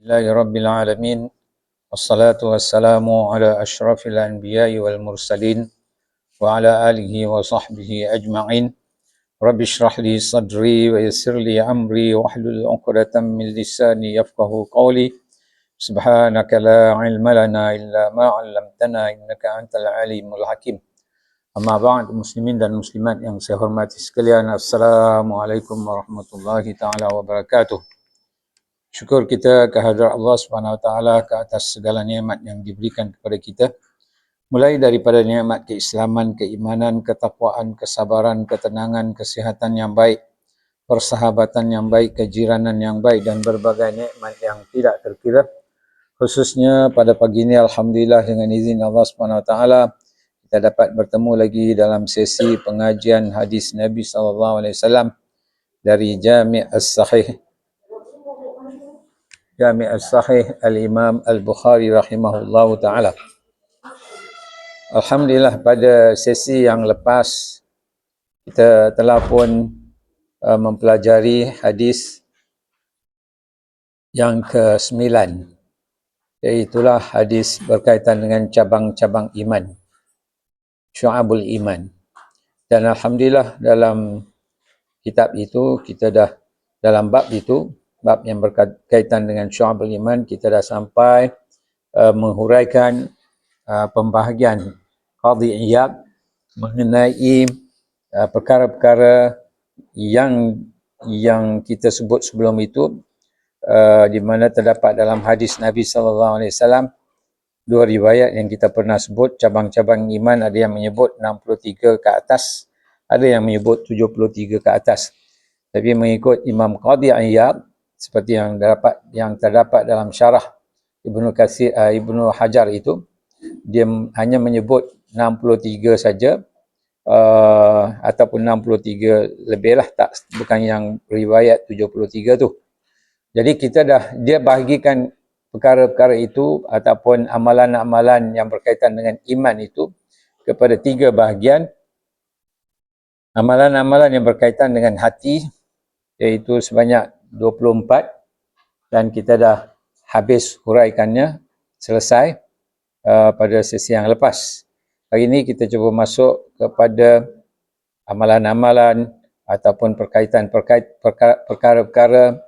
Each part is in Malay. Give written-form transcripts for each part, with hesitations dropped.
Rabbil alamin. Wassalatu wassalamu ala asyrafil anbiya'i wal mursalin wa ala alihi wa sahbihi ajma'in. Rabbi shrah li sadri wa yassir li amri wahlul 'uqdatam min lisani yafqahu qawli. Subhanaka la ilma lana illa ma 'allamtana innaka antal alimul hakim. Amma ba'd, muslimin dan muslimat yang saya hormati sekalian, assalamualaikum warahmatullahi taala wabarakatuh. Syukur kita kehadrat Allah Subhanahu Wa Taala ke atas segala nikmat yang diberikan kepada kita. Mulai daripada nikmat keislaman, keimanan, ketakwaan, kesabaran, ketenangan, kesihatan yang baik, persahabatan yang baik, kejiranan yang baik dan berbagai nikmat yang tidak terkira. Khususnya pada pagi ini, alhamdulillah dengan izin Allah Subhanahu Wa Taala kita dapat bertemu lagi dalam sesi pengajian hadis Nabi sallallahu alaihi wasallam dari Jami' As-Sahih Al-Imam Al-Bukhari rahimahullahu ta'ala. Alhamdulillah, pada sesi yang lepas kita telah pun mempelajari hadis yang ke-9, iaitulah hadis berkaitan dengan cabang-cabang iman, syu'abul iman. Dan alhamdulillah dalam kitab itu kita dah, dalam bab itu, bab yang berkaitan dengan syu'abul iman, kita dah sampai menghuraikan pembahagian Qadhi Iyad mengenai perkara-perkara yang kita sebut sebelum itu, di mana terdapat dalam hadis Nabi SAW dua riwayat yang kita pernah sebut. Cabang-cabang iman ada yang menyebut 63 ke atas, ada yang menyebut 73 ke atas. Tapi mengikut Imam Qadhi Iyad, seperti yang terdapat dalam syarah Ibnu Hajar itu, dia hanya menyebut 63 saja, ataupun 63 lebih lah, bukan yang riwayat 73 tu. Jadi dia bahagikan perkara-perkara itu ataupun amalan-amalan yang berkaitan dengan iman itu kepada 3 bahagian. Amalan-amalan yang berkaitan dengan hati, iaitu sebanyak 24, dan kita dah habis huraikannya, selesai pada sesi yang lepas. Hari ini kita cuba masuk kepada amalan-amalan ataupun perkara-perkara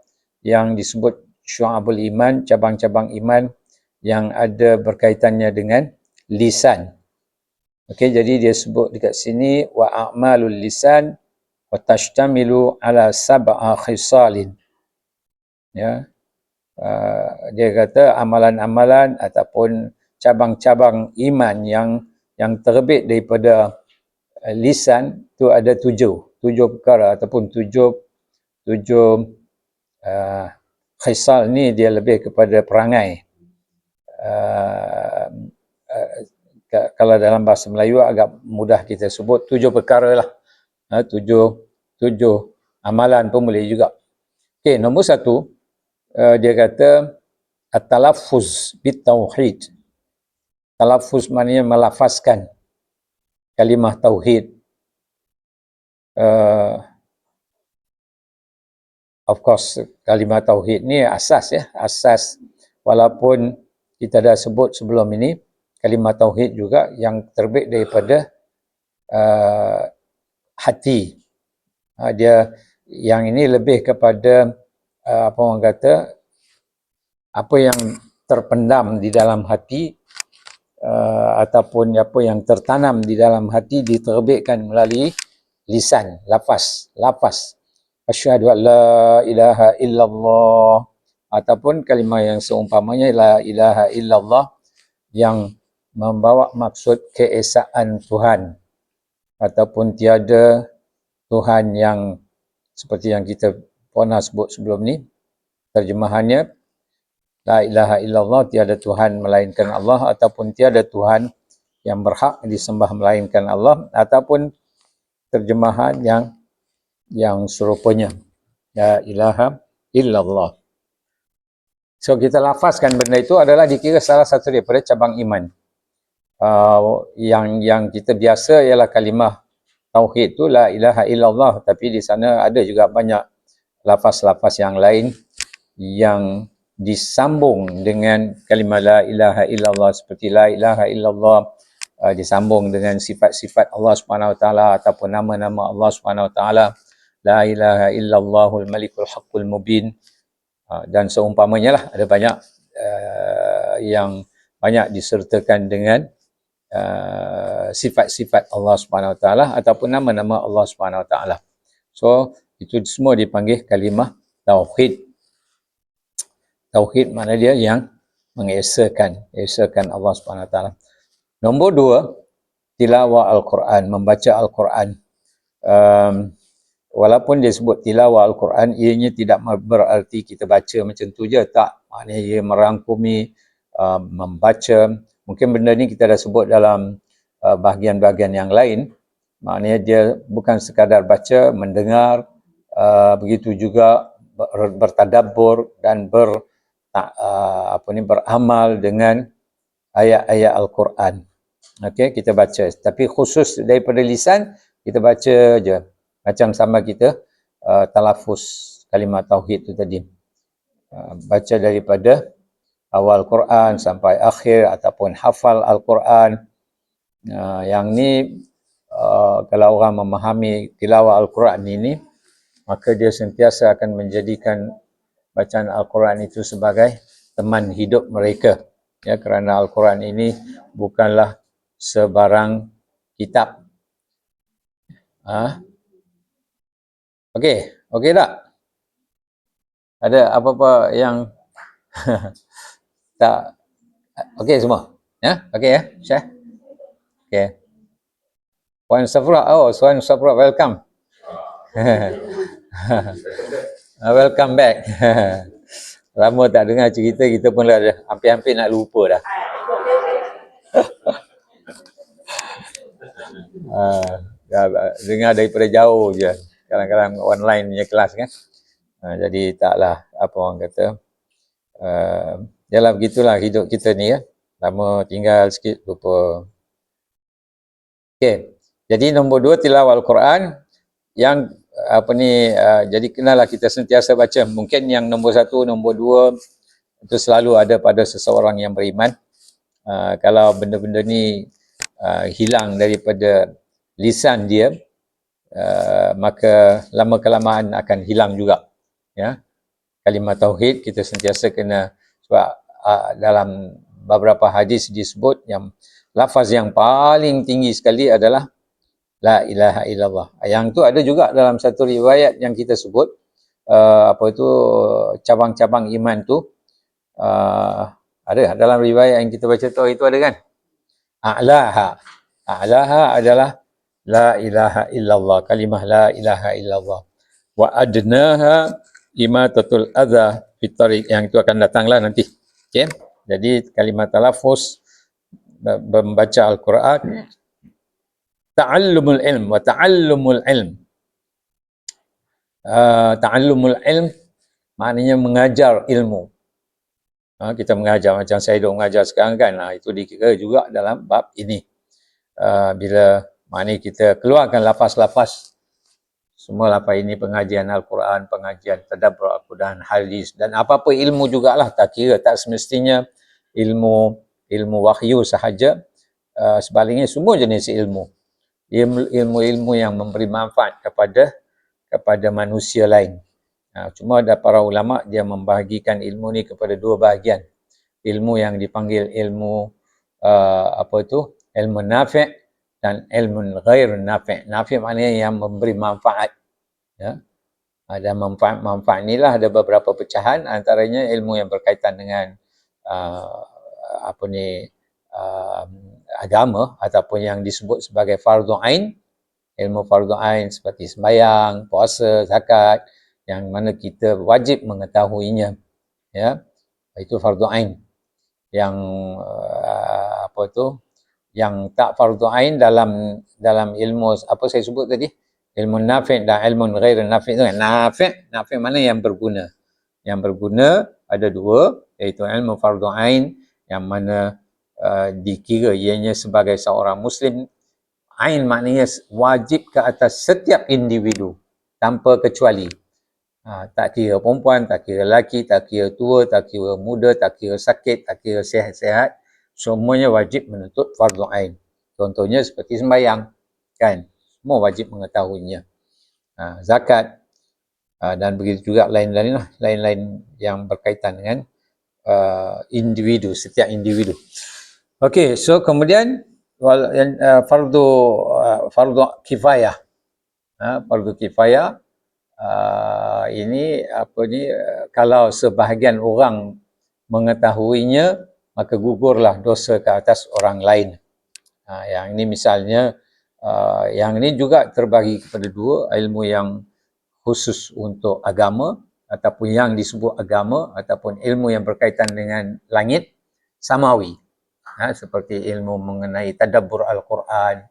yang disebut syu'abul iman, cabang-cabang iman yang ada berkaitannya dengan lisan. Okey, jadi dia sebut dekat sini wa a'malul lisan wa tashtamilu ala sab'a khisalin. Ya, dia kata amalan-amalan ataupun cabang-cabang iman yang terbit daripada lisan tu ada 7 perkara ataupun 7 khisal ni dia lebih kepada perangai. Kalau dalam bahasa Melayu agak mudah kita sebut 7 perkara lah. 7 amalan pun boleh juga. Okey, nombor 1, dia kata at-talaffuz bit-tauhid. Talaffuz maknanya melafazkan kalimah tauhid. Of course, kalimah tauhid ni asas, ya, asas. Walaupun kita dah sebut sebelum ini, kalimah tauhid juga yang terbit daripada hati. Dia yang ini lebih kepada apa orang kata, apa yang terpendam di dalam hati, ataupun apa yang tertanam di dalam hati diterbitkan melalui lisan, lafaz. Asyhadu an la ilaha illallah, ataupun kalimah yang seumpamanya la ilaha illallah yang membawa maksud keesaan Tuhan, ataupun tiada Tuhan yang seperti yang kita pernah sebut sebelum ni. Terjemahannya, la ilaha illallah, tiada Tuhan melainkan Allah, ataupun tiada Tuhan yang berhak disembah melainkan Allah, ataupun terjemahan yang serupanya, la ilaha illallah. So kita lafazkan benda itu adalah dikira salah satu daripada cabang iman. Yang kita biasa ialah kalimah tauhid tu la ilaha illallah, tapi di sana ada juga banyak lafaz-lafaz yang lain yang disambung dengan kalimah la ilaha illallah, seperti la ilaha illallah disambung dengan sifat-sifat Allah Subhanahu Wa Taala ataupun nama-nama Allah Subhanahu Wa Taala, la ilaha illallahul malikul haqqul mubin, dan seumpamanya lah. Ada banyak yang banyak disertakan dengan sifat-sifat Allah Subhanahu Wa Taala ataupun nama-nama Allah Subhanahu Wa Taala. So itu semua dipanggil kalimah tauhid. Tauhid makna dia yang mengesakan Allah Subhanahu Wa Taala. Nombor 2, tilawah Al-Quran, membaca Al-Quran. Walaupun dia sebut tilawah Al-Quran, ianya tidak berarti kita baca macam tu je, tak. Maknanya ia merangkumi membaca. Mungkin benda ni kita dah sebut dalam bahagian-bahagian yang lain. Maknanya dia bukan sekadar baca, mendengar, begitu juga bertadabbur dan beramal dengan ayat-ayat Al-Quran. Okey, kita baca. Tapi khusus daripada lisan, kita baca je. Macam sama kita talafuz kalimah tauhid tu tadi. Baca daripada awal Quran sampai akhir ataupun hafal Al-Quran. Yang ni kalau orang memahami tilawah Al-Quran ini, maka dia sentiasa akan menjadikan bacaan Al-Quran itu sebagai teman hidup mereka. Ya, kerana Al-Quran ini bukanlah sebarang kitab. Okey tak? Ada apa-apa yang tak okey semua? Ya, okey ya, Syekh. Okey. Puan Safra, Puan Safra, welcome. Welcome back. Lama tak dengar cerita, kita pun dah hampir-hampir nak lupa dah. Dengar daripada jauh je. Kadang-kadang online punya kelas kan. Jadi taklah apa orang kata. Yalah begitulah hidup kita ni ya. Lama tinggal sikit lupa. Okey. Jadi nombor 2, tilawah Al-Quran. Yang jadi kenalah kita sentiasa baca. Mungkin yang nombor 1, nombor 2 itu selalu ada pada seseorang yang beriman. Kalau benda-benda ni hilang daripada lisan dia, maka lama-kelamaan akan hilang juga. Ya, kalimah tauhid kita sentiasa kena, sebab dalam beberapa hadis disebut yang lafaz yang paling tinggi sekali adalah la ilaha illallah. Yang tu ada juga dalam satu riwayat yang kita sebut, cabang-cabang iman tu, ada dalam riwayat yang kita baca tu, itu ada kan? A'laha adalah la ilaha illallah, kalimah la ilaha illallah. Wa adnaha imatatul adha fit tariq, yang itu akan datanglah nanti. Okey. Jadi kalimah talafuz membaca Al-Quran, ta'allumul ilm wa ta'allumul ilm. Ta'allumul ilm maknanya mengajar ilmu. Kita mengajar macam saya duk mengajar sekarang kan, itu dikira juga dalam bab ini. Bila maknanya kita keluarkan lafaz-lafaz, semua lafaz ini pengajian Al-Quran, pengajian tadabbur Al-Quran, hadis dan apa-apa ilmu jugalah, tak kira, tak semestinya ilmu wahyu sahaja, sebaliknya semua jenis ilmu. Ilmu-ilmu yang memberi manfaat kepada manusia lain. Cuma ada para ulama dia membahagikan ilmu ni kepada 2 bahagian. Ilmu yang dipanggil ilmu ilmu nafi' dan ilmu ghair nafi'. Nafi' maknanya yang memberi manfaat. Ya. Ada manfaat inilah ada beberapa pecahan, antaranya ilmu yang berkaitan dengan agama ataupun yang disebut sebagai fardhu ain. Ilmu fardhu ain seperti sembahyang, puasa, zakat, yang mana kita wajib mengetahuinya. Ya. Itu fardhu ain. Yang yang tak fardhu ain dalam ilmu apa saya sebut tadi, ilmu nafi' dan ilmu ghair nafi' tu kan. Nafi' mana yang berguna. Yang berguna ada 2, iaitu ilmu fardhu ain yang mana dikira ianya sebagai seorang muslim. Ain maknanya wajib ke atas setiap individu tanpa kecuali. Tak kira perempuan, tak kira lelaki, tak kira tua, tak kira muda, tak kira sakit, tak kira sihat-sihat, semuanya wajib menuntut fardu ain. Contohnya seperti sembahyang, kan? Semua wajib mengetahuinya. Zakat, dan begitu juga lain-lain lah, lain-lain yang berkaitan dengan individu, setiap individu. Okey, so kemudian fardu kifayah. Fardu kifayah ini kalau sebahagian orang mengetahuinya, maka gugurlah dosa ke atas orang lain. Yang ini misalnya, yang ini juga terbagi kepada dua, ilmu yang khusus untuk agama ataupun yang disebut agama, ataupun ilmu yang berkaitan dengan langit samawi, seperti ilmu mengenai tadabbur Al-Quran,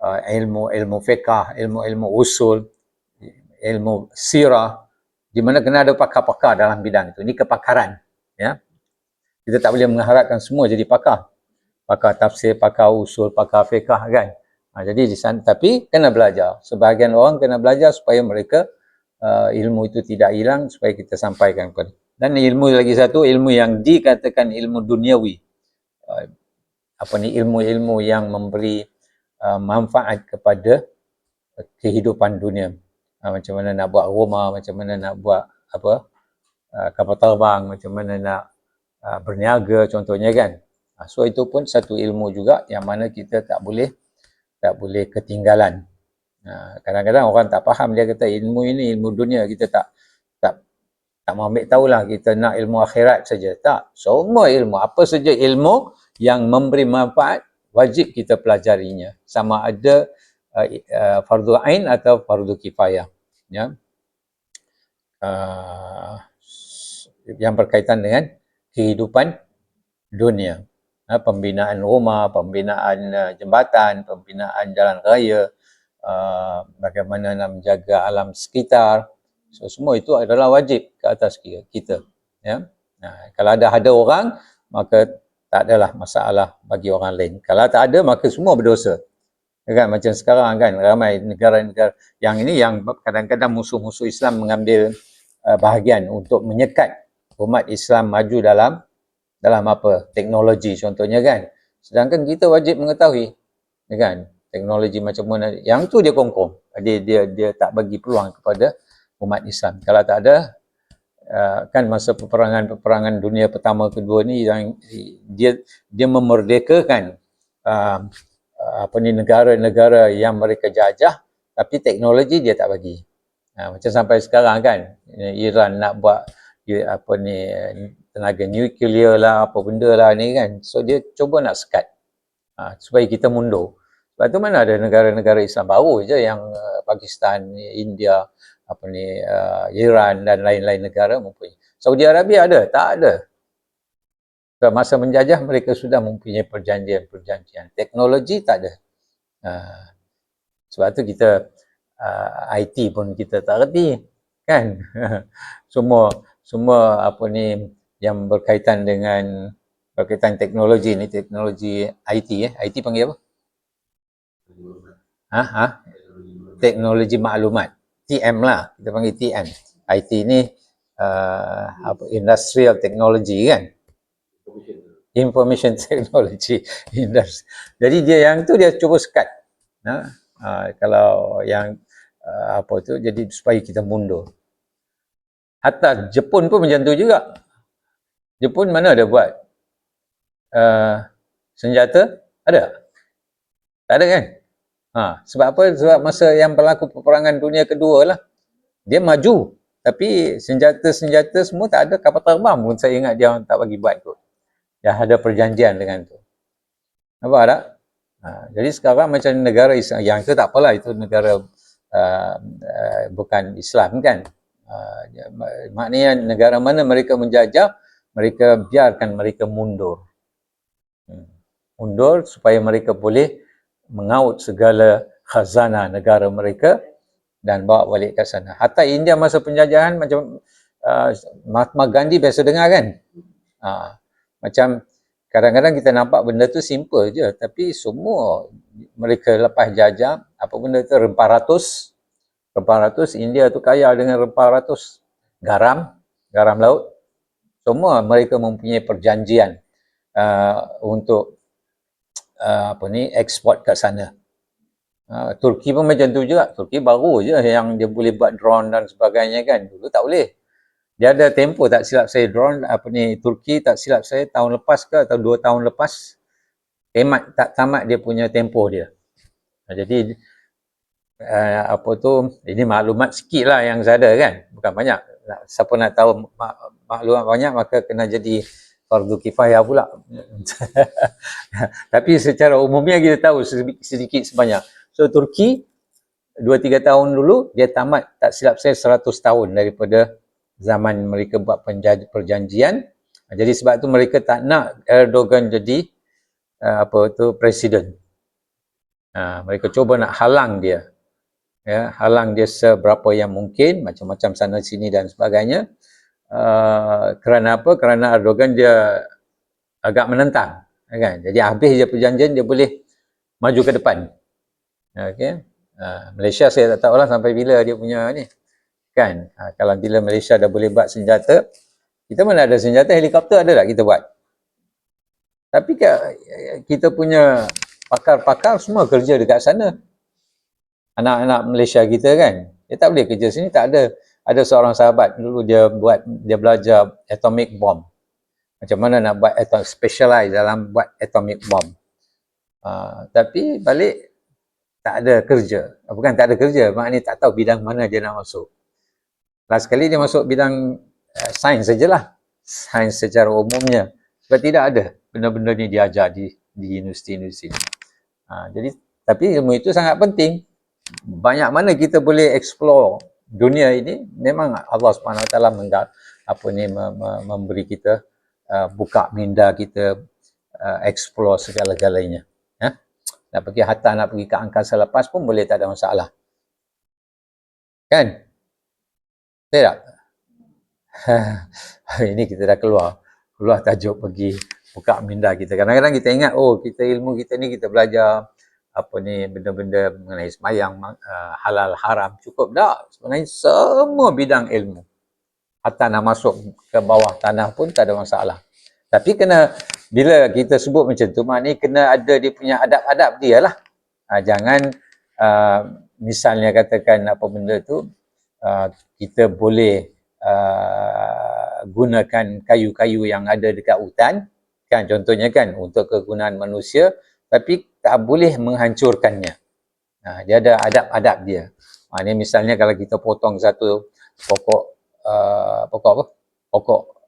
ilmu fiqh, ilmu usul, ilmu sirah, di mana kena ada pakar-pakar dalam bidang itu. Ini kepakaran, ya. Kita tak boleh mengharapkan semua jadi pakar. Pakar tafsir, pakar usul, pakar fiqh, kan. Jadi di sana, tapi kena belajar. Sebahagian orang kena belajar supaya mereka ilmu itu tidak hilang, supaya kita sampaikan kepada. Dan ilmu lagi satu, ilmu yang dikatakan ilmu duniawi. Ilmu-ilmu yang memberi manfaat kepada kehidupan dunia. Macam mana nak buat rumah, macam mana nak buat kapal terbang, macam mana nak berniaga contohnya, kan. So itu pun satu ilmu juga yang mana kita tak boleh ketinggalan. Kadang-kadang orang tak faham, dia kata ilmu ini ilmu dunia, kita tak mau ambil tahulah, kita nak ilmu akhirat saja. Tak, semua ilmu, apa saja ilmu yang memberi manfaat, wajib kita pelajarinya, sama ada fardu ain atau fardu kifayah, ya. Yang berkaitan dengan kehidupan dunia, pembinaan rumah, pembinaan jambatan, pembinaan jalan raya, bagaimana nak menjaga alam sekitar. So semua itu adalah wajib ke atas kita, ya. Kalau ada orang, maka tak adalah masalah bagi orang lain. Kalau tak ada, maka semua berdosa, kan. Macam sekarang, kan, ramai negara-negara yang ini, yang kadang-kadang musuh-musuh Islam mengambil bahagian untuk menyekat umat Islam maju dalam teknologi contohnya, kan. Sedangkan kita wajib mengetahui, kan, teknologi macam mana. Yang tu dia kongkong, dia tak bagi peluang kepada umat Islam. Kalau tak ada, kan masa peperangan dunia pertama kedua ni, yang dia memerdekakan negara-negara yang mereka jajah, tapi teknologi dia tak bagi. Macam sampai sekarang, kan, Iran nak buat tenaga nuklear lah, apa benda lah ni, kan. So dia cuba nak sekat supaya kita mundur. Sebab tu mana ada negara-negara Islam baru je yang Pakistan, India, Iran dan lain-lain negara mempunyai. Saudi Arabia ada? Tak ada. Masa menjajah mereka sudah mempunyai perjanjian. Teknologi tak ada. Sebab tu kita IT pun kita tak reti, kan. semua yang berkaitan teknologi ni, teknologi IT, IT panggil apa? Teknologi maklumat, TM lah, kita panggil TM. IT ni industrial technology, kan, information technology industry. Jadi dia cuba sekat. Kalau yang jadi supaya kita mundur. Hatta Jepun pun macam tu juga. Jepun mana ada buat senjata? Ada? Tak ada, kan? Sebab apa? Sebab masa yang berlaku peperangan dunia kedua lah, dia maju, tapi senjata-senjata semua tak ada. Kapal terbang pun saya ingat dia tak bagi buat kot. Dia ada perjanjian dengan tu. Nampak tak? Jadi sekarang macam negara Islam, yang itu tak apalah, itu negara bukan Islam, kan. Maknanya negara mana mereka menjajah, mereka biarkan mereka mundur. Mundur supaya mereka boleh mengaut segala khazanah negara mereka dan bawa balik ke sana. Hatta India masa penjajahan, macam Mahatma Gandhi biasa dengar, kan. Macam kadang-kadang kita nampak benda tu simple je, tapi semua mereka lepas jajah, apa benda tu, rempah ratus, Rempah ratus, India tu kaya dengan rempah ratus. Garam laut, semua mereka mempunyai perjanjian untuk ekspor kat sana. Turki pun macam tu juga. Turki baru je yang dia boleh buat drone dan sebagainya kan. Dulu tak boleh. Dia ada tempoh, tak silap saya, drone Turki tak silap saya tahun lepas ke atau 2 tahun lepas, tak tamat dia punya tempoh dia. Jadi ini maklumat sikit lah yang saya ada kan, bukan banyak. Siapa nak tahu maklumat banyak maka kena jadi fardu kifayah pula. Tapi secara umumnya kita tahu sedikit sebanyak. So Turki 2-3 tahun dulu dia tamat, tak silap saya 100 tahun daripada zaman mereka buat perjanjian. Jadi sebab tu mereka tak nak Erdogan jadi presiden. Mereka cuba nak halang dia. Halang dia seberapa yang mungkin, macam-macam sana sini dan sebagainya. Kerana apa? Kerana Erdogan dia agak menentang, kan? Jadi habis je perjanjian, dia boleh maju ke depan. Okey. Malaysia saya tak tahu lah sampai bila dia punya ni, kan? Kalau bila Malaysia dah boleh buat senjata, kita mana ada senjata, helikopter ada tak kita buat? Tapi kita punya pakar-pakar semua kerja dekat sana. Anak-anak Malaysia kita kan, dia tak boleh kerja sini, tak ada. Ada seorang sahabat dulu dia belajar atomic bomb. Macam mana nak buat specialize dalam buat atomic bomb. Tapi balik tak ada kerja. Bukan tak ada kerja, maknanya tak tahu bidang mana dia nak masuk. Last kali dia masuk bidang sains sajalah. Sains secara umumnya. Sebab tidak ada benda-benda ni diajar di universiti-universiti. Jadi, tapi ilmu itu sangat penting. Banyak mana kita boleh explore dunia ini, memang Allah SWT memberi kita buka minda kita explore segala-galanya. Nak pergi hatta, nak pergi ke angkasa lepas pun boleh, tak ada masalah. Kan? Tak? Ini kita dah keluar tajuk pergi buka minda kita. Kadang-kadang kita ingat, kita ilmu kita ni kita belajar benda-benda mengenai semayang, halal haram, cukup tak? Sebenarnya semua bidang ilmu, hatta nak masuk ke bawah tanah pun tak ada masalah. Tapi bila kita sebut macam tu, maknanya kena ada dia punya adab-adab dia lah. Jangan misalnya katakan apa benda tu, kita boleh gunakan kayu-kayu yang ada dekat hutan, kan, contohnya kan, untuk kegunaan manusia, tapi tak boleh menghancurkannya. Dia ada adab-adab dia. Maknanya misalnya kalau kita potong satu pokok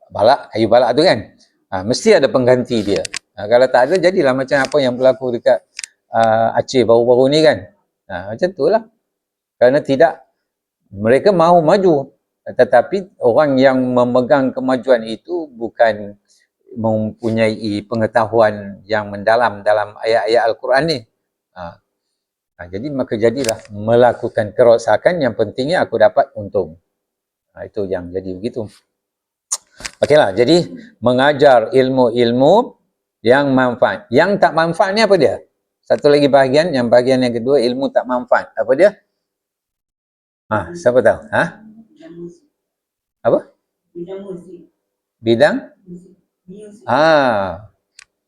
balak, kayu balak tu kan, mesti ada pengganti dia. Kalau tak ada, jadilah macam apa yang berlaku dekat Aceh baru-baru ni kan. Macam tu lah. Kerana mereka mahu maju, tetapi orang yang memegang kemajuan itu bukan mempunyai pengetahuan yang mendalam dalam ayat-ayat Al-Quran ni. Jadi maka jadilah melakukan kerosakan, yang pentingnya aku dapat untung. Itu yang jadi begitu. Okeylah, jadi mengajar ilmu-ilmu yang manfaat. Yang tak manfaat ni apa dia? Satu lagi bahagian yang kedua, ilmu tak manfaat. Apa dia? Siapa tahu? Apa? Bidang musik. Bidang?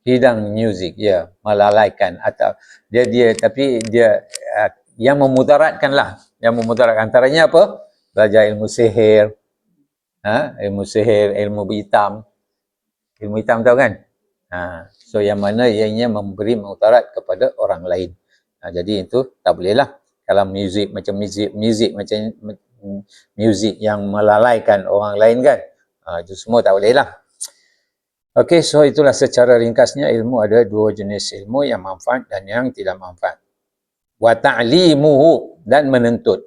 Bidang muzik, ya, melalaikan atau tapi dia yang memudaratkan lah. Yang memudaratkan antaranya apa? Belajar ilmu sihir. Ilmu sihir, ilmu hitam. Ilmu hitam tahu kan? So yang mana ianya memberi mudarat kepada orang lain. Jadi itu tak boleh lah. Kalau muzik macam muzik yang melalaikan orang lain kan, itu semua tak boleh lah. Okey, so itulah secara ringkasnya, ilmu ada dua jenis ilmu, yang manfaat dan yang tidak manfaat. Wa ta'limuhu, dan menuntut.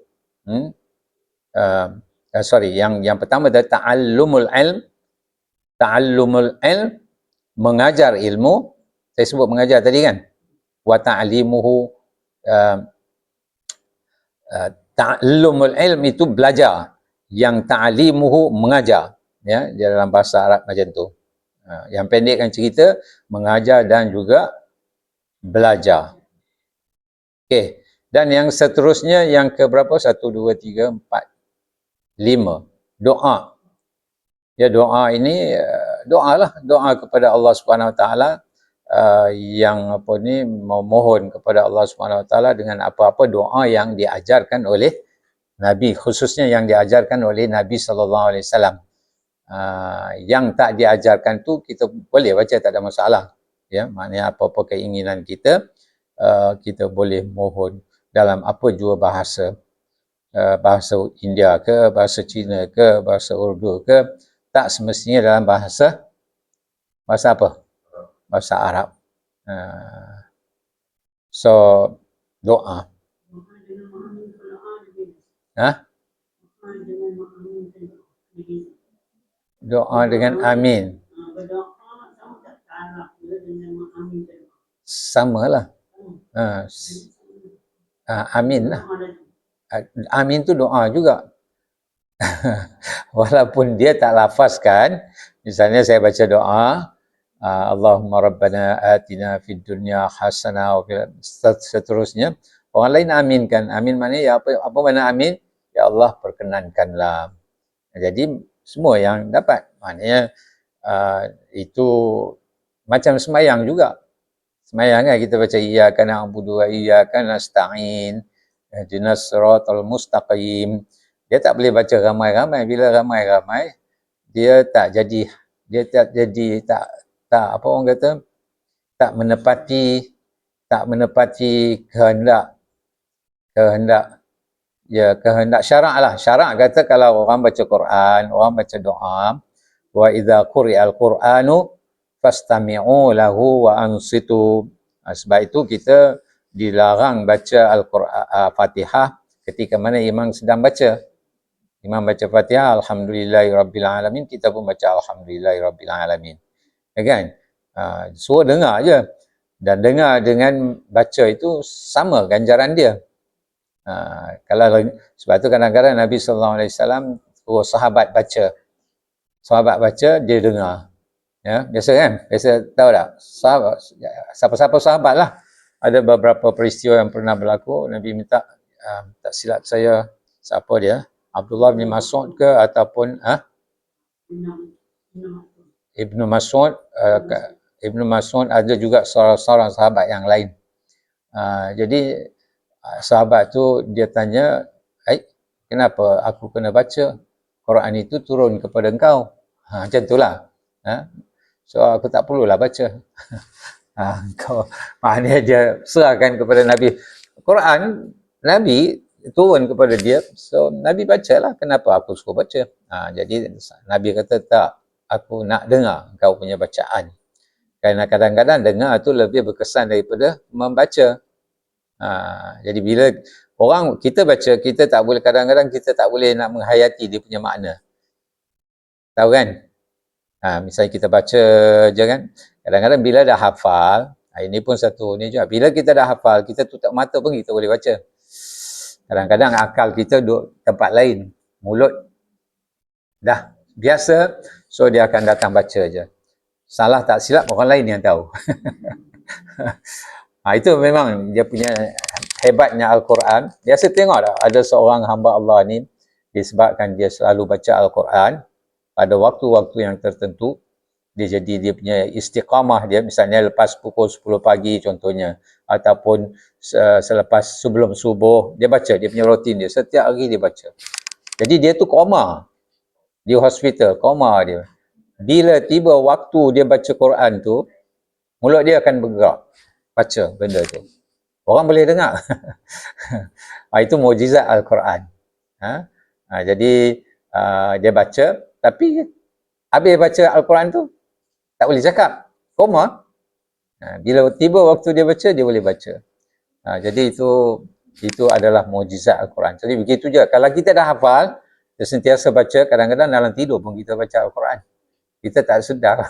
Yang pertama adalah ta'allumul ilm. Ta'allumul ilm, mengajar ilmu. Saya sebut mengajar tadi kan. Wa ta'limuhu, ta'allumul ilm itu belajar. Yang ta'limuhu mengajar. Ya, dalam bahasa Arab macam tu. Yang pendekkan cerita, mengajar dan juga belajar. Okey, Dan yang seterusnya yang ke berapa? 1, 2, 3, 4, 5. Doa. Ya, doa ini doalah, doa kepada Allah Subhanahu Wa Taala, yang apa ni, memohon kepada Allah Subhanahu Wa Taala dengan apa-apa doa yang diajarkan oleh Nabi, khususnya yang diajarkan oleh Nabi sallallahu alaihi wasallam. Yang tak diajarkan tu kita boleh baca, tak ada masalah. Ya, maknanya apa-apa keinginan kita, kita boleh mohon dalam apa jua bahasa. Bahasa India ke, bahasa Cina ke, bahasa Urdu ke, tak semestinya dalam bahasa apa? Bahasa Arab. So, doa. Doa dengan amin. Sama lah. Amin lah. Amin tu doa juga. Walaupun dia tak lafazkan, misalnya saya baca doa, Allahumma rabbana atina fid dunya hasanah wa seterusnya, orang lain aminkan. Amin maknanya ya apa makna amin? Ya Allah perkenankanlah. Jadi semua yang dapat, maknanya itu macam sembahyang juga. Sembahyang kan kita baca iyyaka na'budu wa iyyaka nasta'in ihdinas siratal mustaqim. Dia tak boleh baca ramai-ramai. Bila ramai-ramai, dia tak jadi apa orang kata, tak menepati kehendak syarak lah. Syarak kata kalau orang baca Quran, orang baca doa, wa idza quri'al Qur'anu fastami'u lahu wa ansitu. Sebab itu kita dilarang baca Al-Quran, Fatihah ketika mana imam sedang baca. Imam baca Fatihah, Alhamdulillahirrabbilalamin, kita pun baca Alhamdulillahirrabbilalamin. Ya kan? Suruh dengar je. Dan dengar dengan baca itu sama ganjaran dia. Sebab tu kadang-kadang Nabi SAW suruh sahabat baca. Sahabat baca, dia dengar. Ya, biasa kan? Biasa tahu tak? Siapa-siapa sahabat lah. Ada beberapa peristiwa yang pernah berlaku. Nabi minta, tak silap saya, siapa dia? Abdullah bin Mas'ud ke ataupun Ibnu Mas'ud. Ibnu Mas'ud ada juga seorang sahabat yang lain. Jadi sahabat tu dia tanya, kenapa aku kena baca? Quran itu turun kepada engkau. Macam itulah. So aku tak perlulah baca. Kau maknanya dia serahkan kepada Nabi. Quran Nabi turun kepada dia, so Nabi bacalah, kenapa aku suruh baca. Jadi Nabi kata tak, aku nak dengar kau punya bacaan. Kerana kadang-kadang dengar tu lebih berkesan daripada membaca. Jadi bila kita baca, kita tak boleh, kadang-kadang kita tak boleh nak menghayati dia punya makna. Tahu kan? Misalnya kita baca je kan, kadang-kadang bila dah hafal, ini pun satu ni juga, bila kita dah hafal, kita tutup mata pun kita boleh baca. Kadang-kadang akal kita duduk tempat lain, mulut dah biasa, so dia akan datang baca je. Salah tak silap orang lain yang tahu. Itu memang dia punya hebatnya Al-Quran. Biasa tengok tak, ada seorang hamba Allah ni, disebabkan dia selalu baca Al-Quran pada waktu-waktu yang tertentu, dia punya istiqamah dia, misalnya lepas pukul 10 pagi contohnya, ataupun selepas sebelum subuh, dia baca, dia punya rutin dia, setiap hari dia baca. Jadi dia tu koma, di hospital, koma dia. Bila tiba waktu dia baca Quran tu, mulut dia akan bergerak, baca benda tu. Orang boleh dengar. Itu mukjizat Al-Quran. Jadi dia baca, tapi habis baca Al-Quran tu, tak boleh cakap, koma. Bila tiba waktu dia baca, dia boleh baca. Jadi itu adalah mukjizat Al-Quran. Jadi begitu je, kalau kita dah hafal, kita sentiasa baca, kadang-kadang dalam tidur pun kita baca Al-Quran. Kita tak sedar.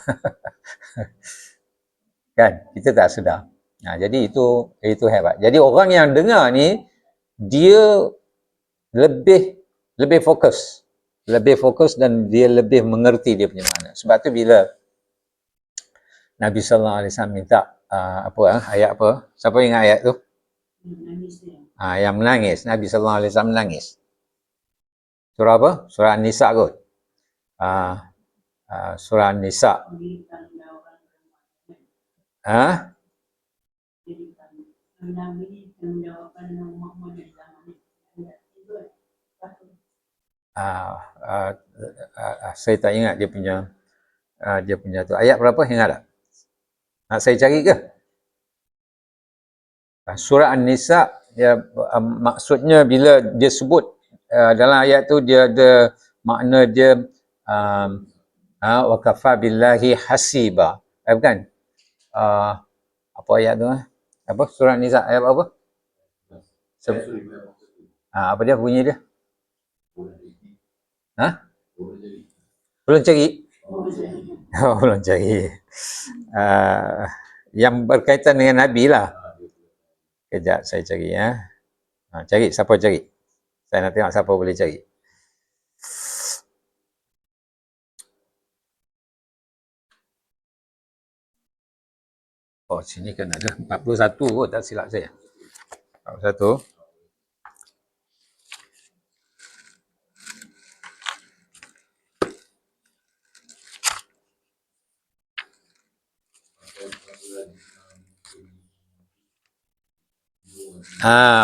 Kan? Kita tak sedar. Jadi itu hebat. Jadi orang yang dengar ni, dia lebih fokus. Lebih fokus dan dia lebih mengerti dia punya makna. Sebab tu bila Nabi SAW minta ayat apa? Siapa ingat ayat tu? Yang menangis. Nabi SAW menangis. Surah apa? Surah An-Nisa kot. Surah An-Nisa. Saya tak ingat dia punya tu. Ayat berapa, ingat tak? Nak saya cari ke? Surah An-Nisa, maksudnya bila dia sebut dalam ayat tu, dia ada makna dia wa kafa billahi hasiba. Bukan? Apa ayat tu? Apa? Surah An-Nisa ayat apa? Apa dia bunyi dia? Belum cari? Belum cari. Yang berkaitan dengan Nabi lah. Kejap saya cari ya. Cari, siapa cari? Saya nak tengok siapa boleh cari. Oh, sini kan ada 41 kot, tak silap saya. 41.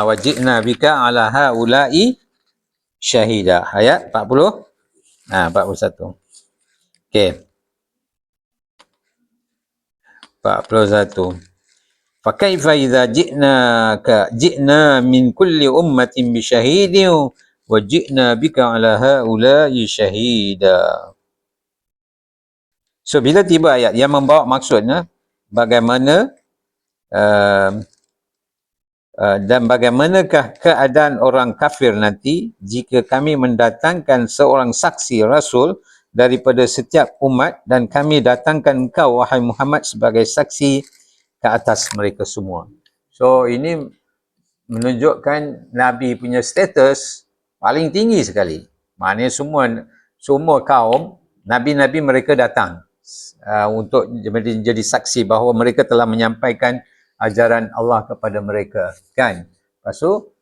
Wajibna bika ala haula'i syahida. Ayat 40. 41. Okey. 41. Fakaifa idza ji'na min kulli ummatin bi syahidin wa ji'na bika ala haula'i syahida. So bila tiba ayat yang membawa maksudnya bagaimana dan bagaimanakah keadaan orang kafir nanti jika kami mendatangkan seorang saksi Rasul daripada setiap umat dan kami datangkan engkau wahai Muhammad sebagai saksi ke atas mereka semua. So ini menunjukkan Nabi punya status paling tinggi sekali. Maknanya semua kaum, Nabi-Nabi mereka datang untuk menjadi saksi bahawa mereka telah menyampaikan ajaran Allah kepada mereka, kan? Lepas tu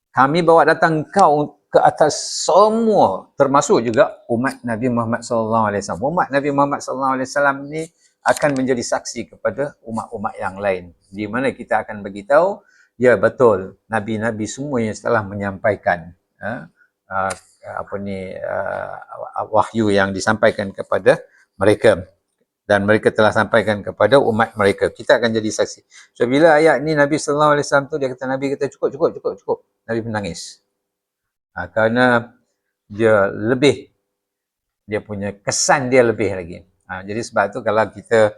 kami bawa datang kau ke atas semua, termasuk juga umat Nabi Muhammad SAW. Umat Nabi Muhammad SAW ni akan menjadi saksi kepada umat-umat yang lain, di mana kita akan beritahu, ya betul, Nabi-Nabi semua yang telah menyampaikan wahyu yang disampaikan kepada mereka, dan mereka telah sampaikan kepada umat mereka. Kita akan jadi saksi. So bila ayat ni Nabi SAW tu, dia kata, Nabi kata cukup. Nabi menangis. Kerana dia punya kesan dia lebih lagi. Jadi sebab tu kalau kita,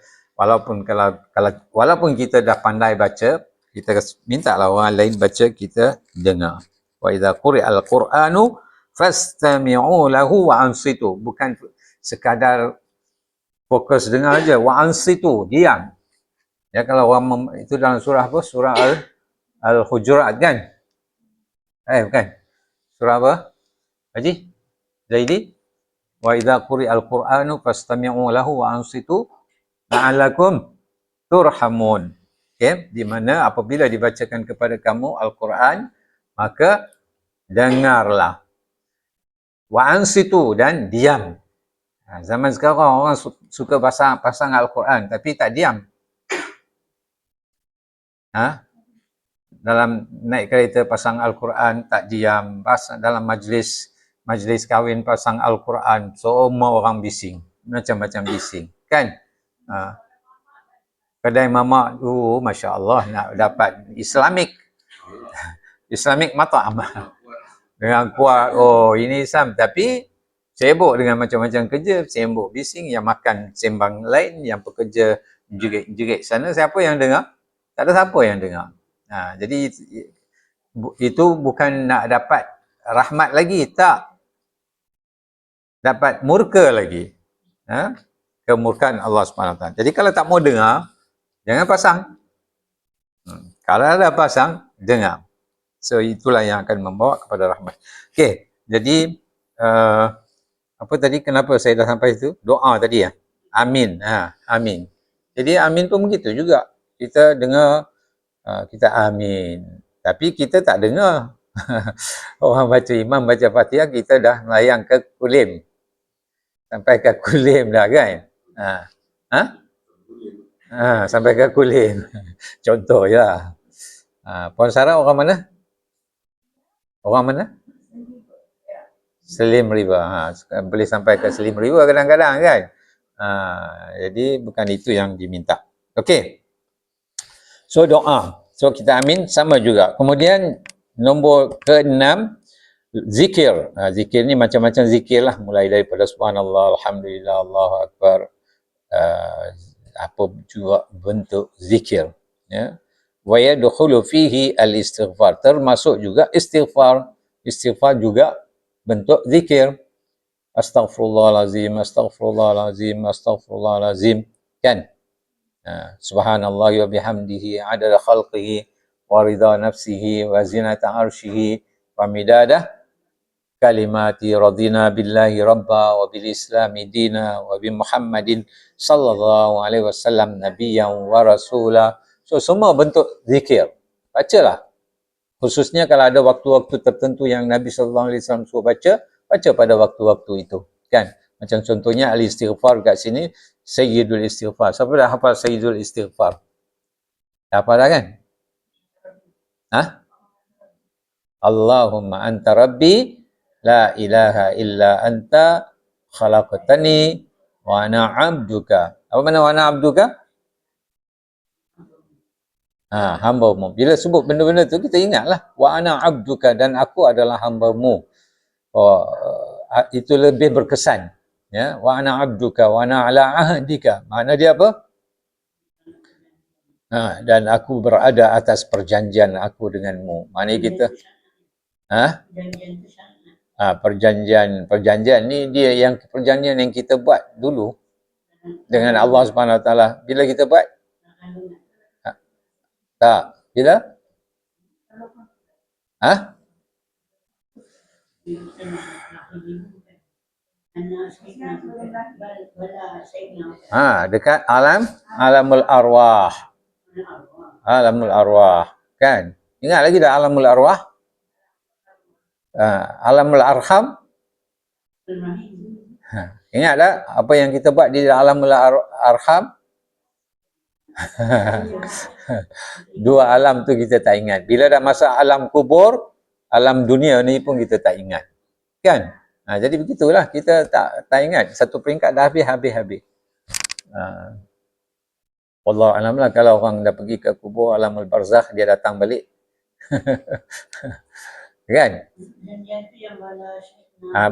walaupun kita dah pandai baca, kita minta lah orang lain baca, kita dengar. Wa idza quri'al Qur'anu fastami'u lahu wa ansitu. Bukan sekadar fokus dengar aja, wa ansitu, diam. Ya, kalau orang itu dalam surah apa? Surah Al-Hujurat kan? Bukan. Surah apa? Haji? Zaidi? Wa idza quri'al Qur'anu fastami'u lahu wa ansitu la'allakum turhamun. Okay? Di mana apabila dibacakan kepada kamu Al-Quran, maka dengarlah. Wa ansitu, dan diam. Zaman sekarang orang suka pasang Al-Quran tapi tak diam. Dalam naik kereta pasang Al-Quran tak diam. Dalam majlis kahwin pasang Al-Quran, semua orang bising. Macam-macam bising. Kan? Kedai mamak tu, Masya Allah, nak dapat Islamic mat'am. Dengan kuat, ini Islam. Tapi sibuk dengan macam-macam kerja, sibuk bising, yang makan sembang lain, yang pekerja jerit-jerit sana. Siapa yang dengar? Tak ada siapa yang dengar. Jadi itu bukan nak dapat rahmat lagi, tak. Dapat murka lagi. Kemurkaan Allah SWT. Jadi kalau tak mau dengar, jangan pasang. Kalau ada pasang, dengar. So itulah yang akan membawa kepada rahmat. Okey, jadi apa tadi, kenapa saya dah sampai itu? Doa tadi ya. Amin. Amin. Jadi amin pun begitu juga. Kita dengar, kita amin. Tapi kita tak dengar. Orang baca imam baca Fatihah, kita dah melayang ke kulim. Sampai ke kulim dah kan. Sampai ke kulim. Contoh je lah. Puan Sarah orang mana? Orang mana? Slim River. Boleh sampai ke Slim River kadang-kadang kan. Jadi bukan itu yang diminta. Okey. So doa. So kita amin sama juga. Kemudian nombor ke-6, zikir. Zikir ni macam-macam zikir lah. Mulai daripada subhanallah, alhamdulillah, Allahu akbar. Apa juga bentuk zikir. Ya. Wa yadkhulu fihi al-istighfar. Termasuk juga istighfar. Istighfar juga bentuk zikir. Astaghfirullahalazim, astaghfirullahalazim, astaghfirullahalazim. Kan? Subhanallah wa bihamdihi adada khalqihi wa ridha nafsihi wa zinata arshihi wa midada kalimati radina billahi rabba wa bil islami dina wa bi Muhammadin sallallahu alaihi wasallam nabiyyan wa rasula. So semua bentuk zikir. Bacalah. Khususnya kalau ada waktu-waktu tertentu yang Nabi sallallahu alaihi wasallam suruh baca, baca pada waktu-waktu itu, kan? Macam contohnya al-istighfar kat sini, Sayyidul Istighfar. Siapa dah hafal Sayyidul Istighfar? Dah hafal dah kan? Allahumma anta rabbi la ilaha illa anta khalaqtani wa ana abduka. Apa makna wa ana abduka? Hamba-mu. Bila sebut benda-benda tu kita ingatlah wa ana abduka, dan aku adalah hamba-mu. Itu lebih berkesan. Ya, wa ana abduka wa ana ala ahdika. Makna dia apa? Dan aku berada atas perjanjian aku denganmu. Maknanya kita perjanjian ni dia yang perjanjian yang kita buat dulu dengan Allah Subhanahu Wa Taala. Bila kita buat? Tak. Bila? Dekat alamul arwah. Alamul arwah, kan? Ingat lagi dah alamul arwah? Alamul arham? Ingat tak apa yang kita buat di alamul arham? Dua alam tu kita tak ingat. Bila dah masuk alam kubur, alam dunia ni pun kita tak ingat, kan? Jadi begitulah, kita tak ingat. Satu peringkat dah habis. Wallahu alam lah, kalau orang dah pergi ke kubur alamul barzakh, dia datang balik. Kan?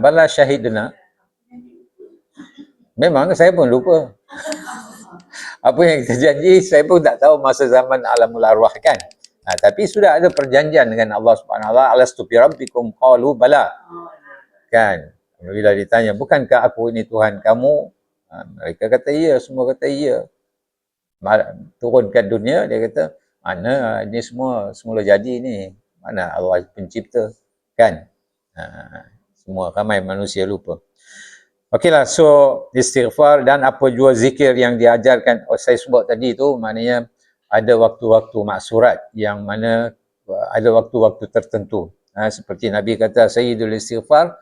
Bala syahidna. Memang saya pun lupa. Apa yang kita janji, saya pun tak tahu masa zaman alamul arwah, kan? Tapi sudah ada perjanjian dengan Allah Subhanahu Wa Taala, alastu bi rabbikum qalu bala. Kan? Bila ditanya, bukankah aku ini Tuhan kamu? Mereka kata ya, semua kata ya. Turunkan dunia, dia kata, mana ini semua semula jadi ni? Mana Allah pencipta? Kan? Semua ramai manusia lupa. Okeylah, so istighfar dan apa jua zikir yang diajarkan saya sebut tadi tu, maknanya ada waktu-waktu maksurat yang mana ada waktu-waktu tertentu. Seperti Nabi kata Sayyidul Istighfar,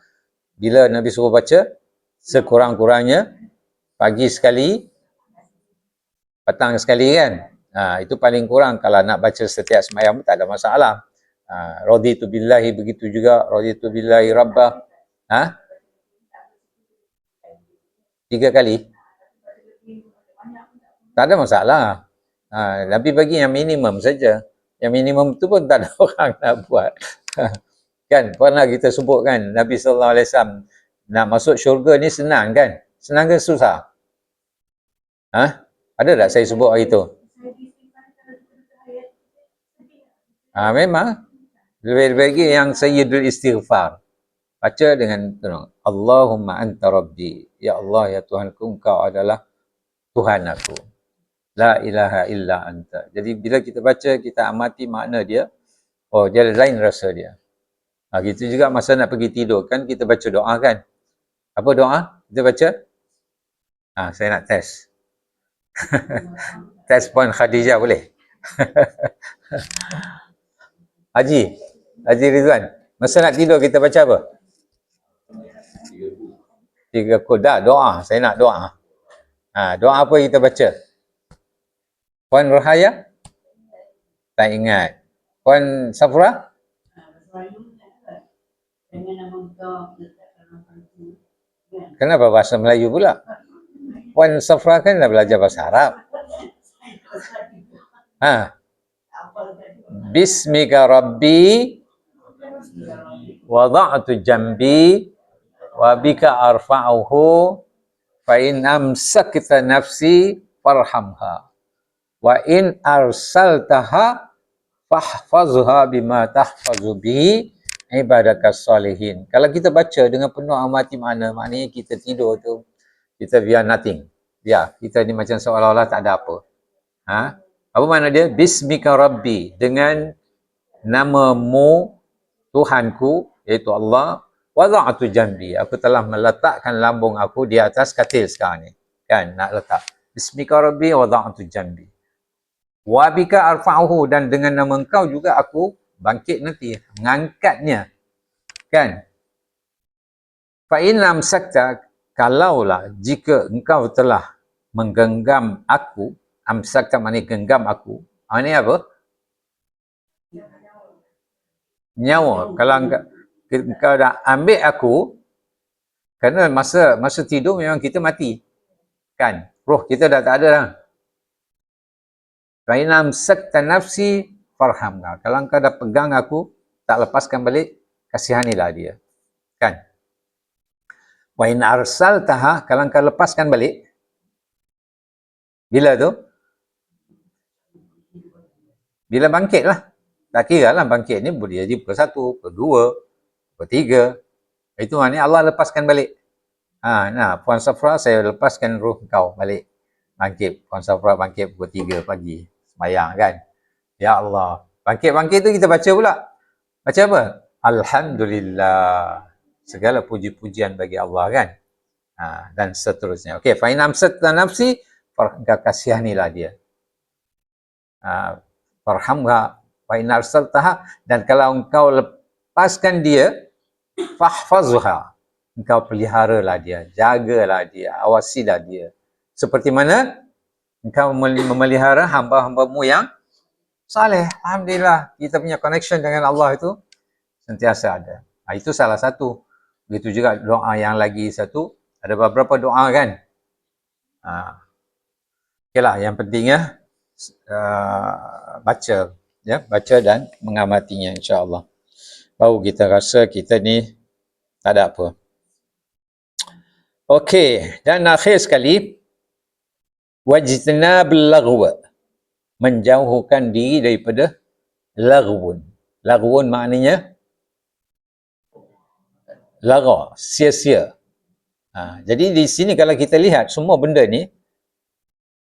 bila Nabi suruh baca, sekurang-kurangnya pagi sekali, petang sekali, kan? Itu paling kurang. Kalau nak baca setiap sembahyang tak ada masalah. Raditu billahi, begitu juga raditu billahi rabbah. 3 kali tak ada masalah. Nabi bagi yang minimum saja. Yang minimum tu pun tak ada orang nak buat. Kan pernah kita sebut kan, Nabi SAW nak masuk syurga ni senang kan? Senang ke susah? Ada tak saya sebut hari tu? Memang lebih-lebih yang Sayyidul Istighfar. Baca dengan tenang. Allahumma anta rabbi. Ya Allah, ya Tuhanku, engkau adalah Tuhan aku. La ilaha illa anta. Jadi bila kita baca, kita amati makna dia. Oh, dia lain rasa dia. Gitu juga masa nak pergi tidur, kan kita baca doa, kan? Apa doa kita baca? Saya nak test. Test point Khadijah boleh? Haji. Haji Ridwan. Masa nak tidur kita baca apa? 3 dah doa. Saya nak doa. Doa apa kita baca? Puan Rohaya? Tak ingat. Puan Safra? Kenapa bahasa Melayu pula? Puan Safra kan dah belajar bahasa Arab. Bismika Rabbi wada'tu jambi wa bika arfa'uhu fa in amsakta nafsi farhamha wa in arsaltaha fahfazha bima tahfazu bihi ibadakas salihin. Kalau kita baca dengan penuh amati makna, maknanya kita tidur tu kita we are nothing. Kita ni macam seolah-olah tak ada apa. Apa makna dia? Bismika Rabbi, dengan namamu Tuhanku, iaitu Allah, wada'tu jambi, aku telah meletakkan lambung aku di atas katil sekarang ni. Kan, nak letak. Bismika Rabbi wada'tu jambi. Wa bika arfa'uhu, dan dengan nama engkau juga aku bangkit nanti, mengangkatnya. Kan? Fa in amsakta, kalaulah jika engkau telah menggenggam aku, amsakta maknanya genggam aku. Ini apa? Nyawa. Kalau engkau dah ambil aku, kerana masa tidur memang kita mati. Kan? Roh kita dah tak ada dah. Fa in amsakta nafsi farhamna. Kalau engkau dah pegang aku, tak lepaskan balik, kasihanilah dia. Kan? Wa in arsaltaha, kalau engkau lepaskan balik, bila tu? Bila bangkit lah. Tak kira lah bangkit ni boleh jadi pukul 1, pukul 2, pukul 3. Itu maknanya Allah lepaskan balik. Puan Safra, saya lepaskan roh kau balik. Bangkit. Puan Safra bangkit pukul 3 pagi. Sembayang kan. Ya Allah. Bangkit-bangkit tu kita baca pula. Baca apa? Alhamdulillah. Segala puji-pujian bagi Allah kan. Dan seterusnya. Okey. Fa in amsakta nafsi, kasihanilah dia. Farhamha wa in arsaltaha, dan kalau engkau lepaskan dia, fahfazha, engkau peliharalah dia, jagalah dia, awasilah dia. Seperti mana engkau memelihara hamba-hambamu yang saleh. Alhamdulillah, kita punya connection dengan Allah itu sentiasa ada. Itu salah satu. Begitu juga doa yang lagi satu. Ada beberapa doa kan. Okeylah, yang pentingnya baca. Baca dan mengamatinya, insya-Allah. Baru kita rasa kita ni tak ada apa. Okey, dan akhir sekali, wajtinabul laghwa, menjauhkan diri daripada laghwun. Laghwun maknanya lagha, sia-sia. Jadi di sini kalau kita lihat semua benda ni,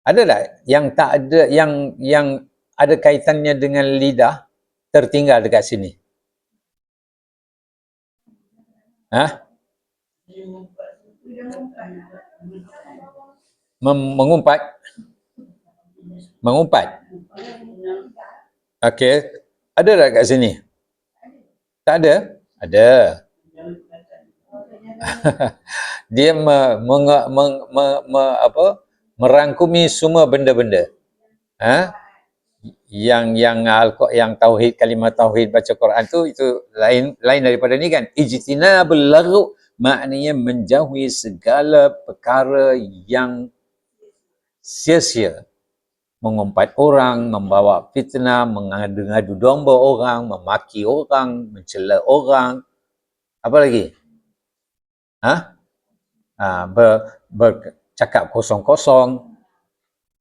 ada tak yang tak ada, yang ada kaitannya dengan lidah tertinggal dekat sini? Mengumpat. Okey, ada tak kat sini? Tak ada? Ada. Dia merangkumi semua benda-benda. Yang tauhid, kalimah tauhid, baca Quran tu, itu lain daripada ni kan. Ijtinabul laghu maknanya menjauhi segala perkara yang sia-sia. Mengumpat orang, membawa fitnah, mengadu-ngadu domba orang, memaki orang, mencela orang. Apa lagi? Bercakap kosong-kosong,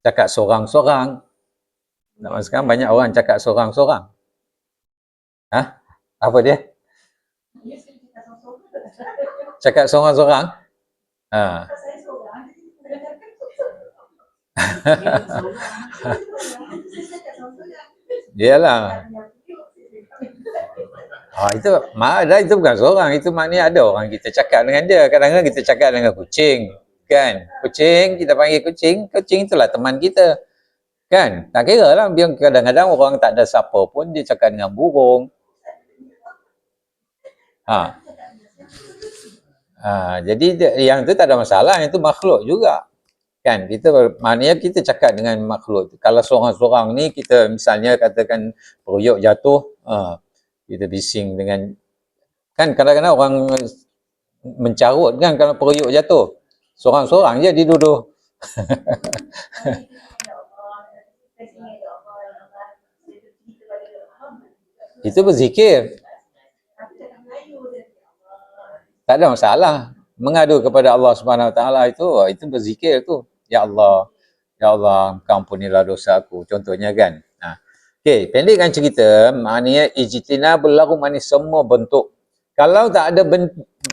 cakap sorang-sorang. Sekarang banyak orang cakap sorang-sorang. Apa dia? Cakap sorang-sorang? Iyalah. Itu bukan seorang, itu maknanya ada orang kita cakap dengan dia. Kadang-kadang kita cakap dengan kucing, kan? Kucing, kita panggil kucing, kucing itulah teman kita. Kan? Tak kira lah, biar kadang-kadang orang tak ada siapa pun dia cakap dengan burung. Ha. Jadi yang tu tak ada masalah, yang tu makhluk juga. Kan kita maknanya kita cakap dengan makhluk. Kalau seorang-seorang ni kita misalnya katakan peruyuk jatuh, kita bising dengan, kan kadang-kadang orang mencarut kan kalau peruyuk jatuh. Seorang-seorang je dia duduk. Itu berzikir. Tak ada masalah. Mengadu kepada Allah Subhanahu Wa Taala itu berzikir tu. Ya Allah, ya Allah, Engkau ampunilah dosa aku. Contohnya kan. Okey, pendekkan cerita, maknanya ijtinabul lahum manis semua bentuk. Kalau tak ada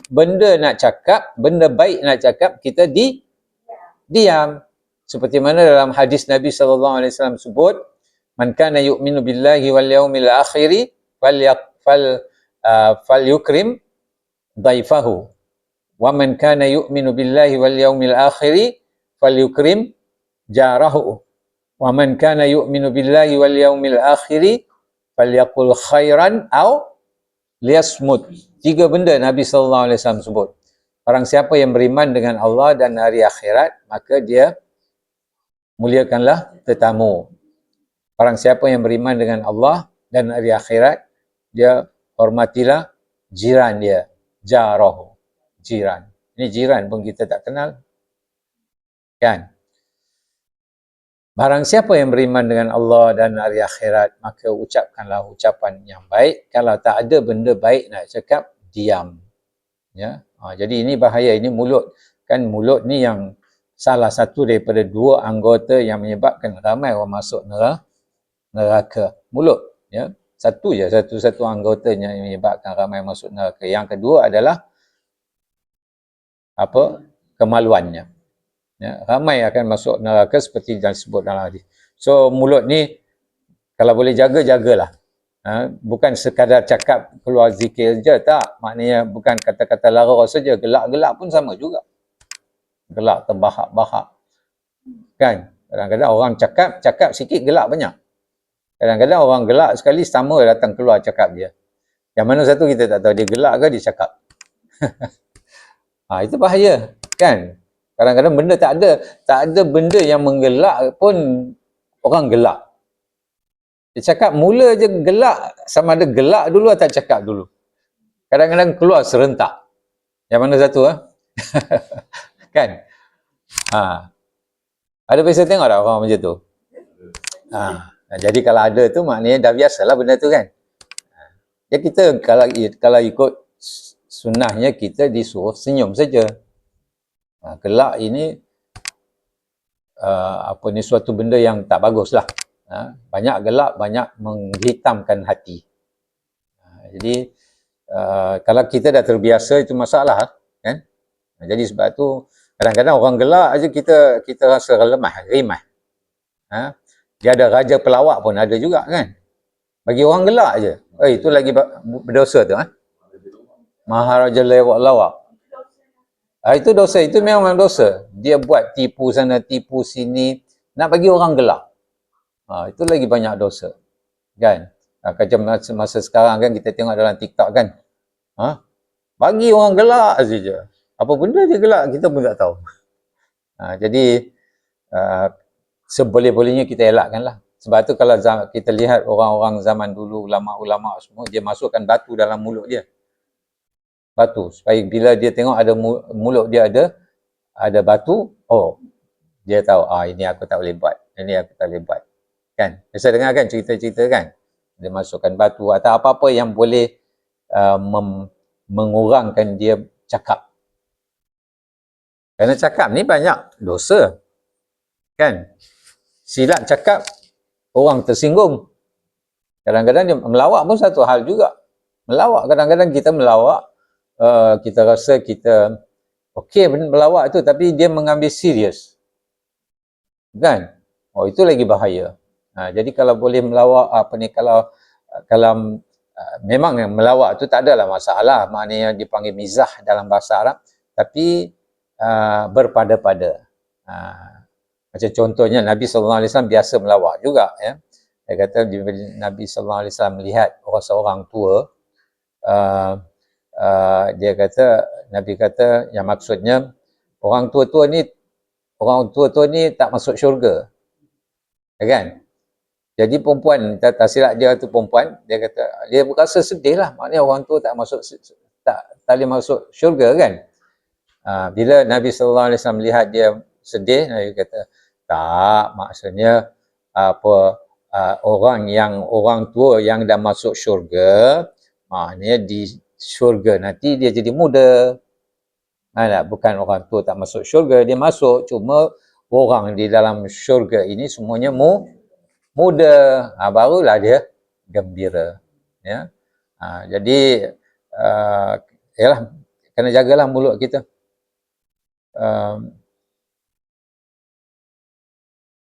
benda nak cakap, benda baik nak cakap, kita diam. Seperti mana dalam hadis Nabi sallallahu alaihi wasallam sebut, man kana yu'minu billahi wal yaumil akhir falyukrim dhaifahu. Wa man kana yu'minu billahi wal yaumil akhir falyukrim jarahu. Wa man kana yu'minu billahi wal yaumil akhir falyaqul khairan aw liyasmut. 3 benda Nabi sallallahu alaihi wasallam sebut. Orang siapa yang beriman dengan Allah dan hari akhirat, maka dia muliakanlah tetamu. Orang siapa yang beriman dengan Allah dan hari akhirat, dia hormatilah jiran dia. Jarahu. Jiran. Ini jiran pun kita tak kenal. Kan? Barang siapa yang beriman dengan Allah dan hari akhirat, maka ucapkanlah ucapan yang baik. Kalau tak ada benda baik nak cakap, diam. Ya. Jadi ini bahaya, ini mulut. Kan mulut ni yang salah satu daripada 2 anggota yang menyebabkan ramai orang masuk neraka. Mulut. Ya. Satu anggotanya yang menyebabkan ramai masuk neraka. Yang kedua adalah kemaluannya. Ya, ramai akan masuk neraka seperti yang disebut dalam hadis. So mulut ni kalau boleh jagalah. Bukan sekadar cakap keluar zikir je, tak. Maknanya bukan kata-kata lara saja, gelak-gelak pun sama juga. Gelak terbahak-bahak. Kan? Kadang-kadang orang cakap sikit, gelak banyak. Kadang-kadang orang gelak sekali, sama datang keluar cakap dia. Yang mana satu kita tak tahu, dia gelak ke dia cakap. Itu bahaya, kan? Kadang-kadang benda tak ada benda yang menggelak pun orang gelak. Dia cakap mula je gelak, sama ada gelak dulu atau cakap dulu. Kadang-kadang keluar serentak. Yang mana satu? Kan? Ada biasa tengok tak orang macam tu? Jadi kalau ada tu maknanya dah biasalah benda tu kan. Ya kita kalau ikut sunnahnya kita disuruh senyum saja. Gelak ini suatu benda yang tak bagus lah. Banyak gelak, banyak menghitamkan hati. Jadi kalau kita dah terbiasa itu masalah kan. Jadi sebab tu kadang-kadang orang gelak aja kita rasa rimah. Dia ada raja pelawak pun ada juga kan. Bagi orang gelak je. Itu lagi berdosa tu. Maharaja lawak. Itu dosa, itu memang dosa. Dia buat tipu sana, tipu sini, nak bagi orang gelak. Itu lagi banyak dosa. Kan? Macam masa sekarang kan kita tengok dalam TikTok kan. Bagi orang gelak saja. Apa benda dia gelak, kita pun tak tahu. Jadi, seboleh-bolehnya kita elakkanlah. Sebab tu kalau kita lihat orang-orang zaman dulu, ulama-ulama semua, dia masukkan batu dalam mulut dia. Batu, supaya bila dia tengok ada mulut dia ada batu, dia tahu, ini aku tak boleh buat, ini aku tak boleh buat. Kan? Biasa dengar kan cerita-cerita kan? Dia masukkan batu atau apa-apa yang boleh mengurangkan dia cakap. Kerana cakap ni banyak dosa. Kan? Silap cakap, orang tersinggung. Kadang-kadang dia melawak pun satu hal juga. Melawak, kadang-kadang kita melawak, kita rasa kita okey melawak tu, tapi dia mengambil serius. Kan? Itu lagi bahaya. Jadi kalau boleh melawak, kalau memang melawak tu tak adalah masalah, maknanya dipanggil mizah dalam bahasa Arab, tapi berpada-pada. Macam contohnya Nabi SAW biasa melawak juga. Ya. Dia kata Nabi SAW melihat seorang tua dia kata, Nabi kata yang maksudnya orang tua-tua ni tak masuk syurga, kan? Jadi perempuan, tak silap dia tu perempuan, dia kata dia berasa sedih lah, maknanya orang tua tak boleh masuk syurga, kan? Bila Nabi SAW melihat dia sedih, Nabi kata tak, maksudnya orang tua yang dah masuk syurga, maknanya di syurga nanti dia jadi muda. Bukan orang tua tak masuk syurga, dia masuk, cuma orang di dalam syurga ini semuanya muda, barulah dia gembira, ya. Jadi yalah, kena jagalah mulut kita.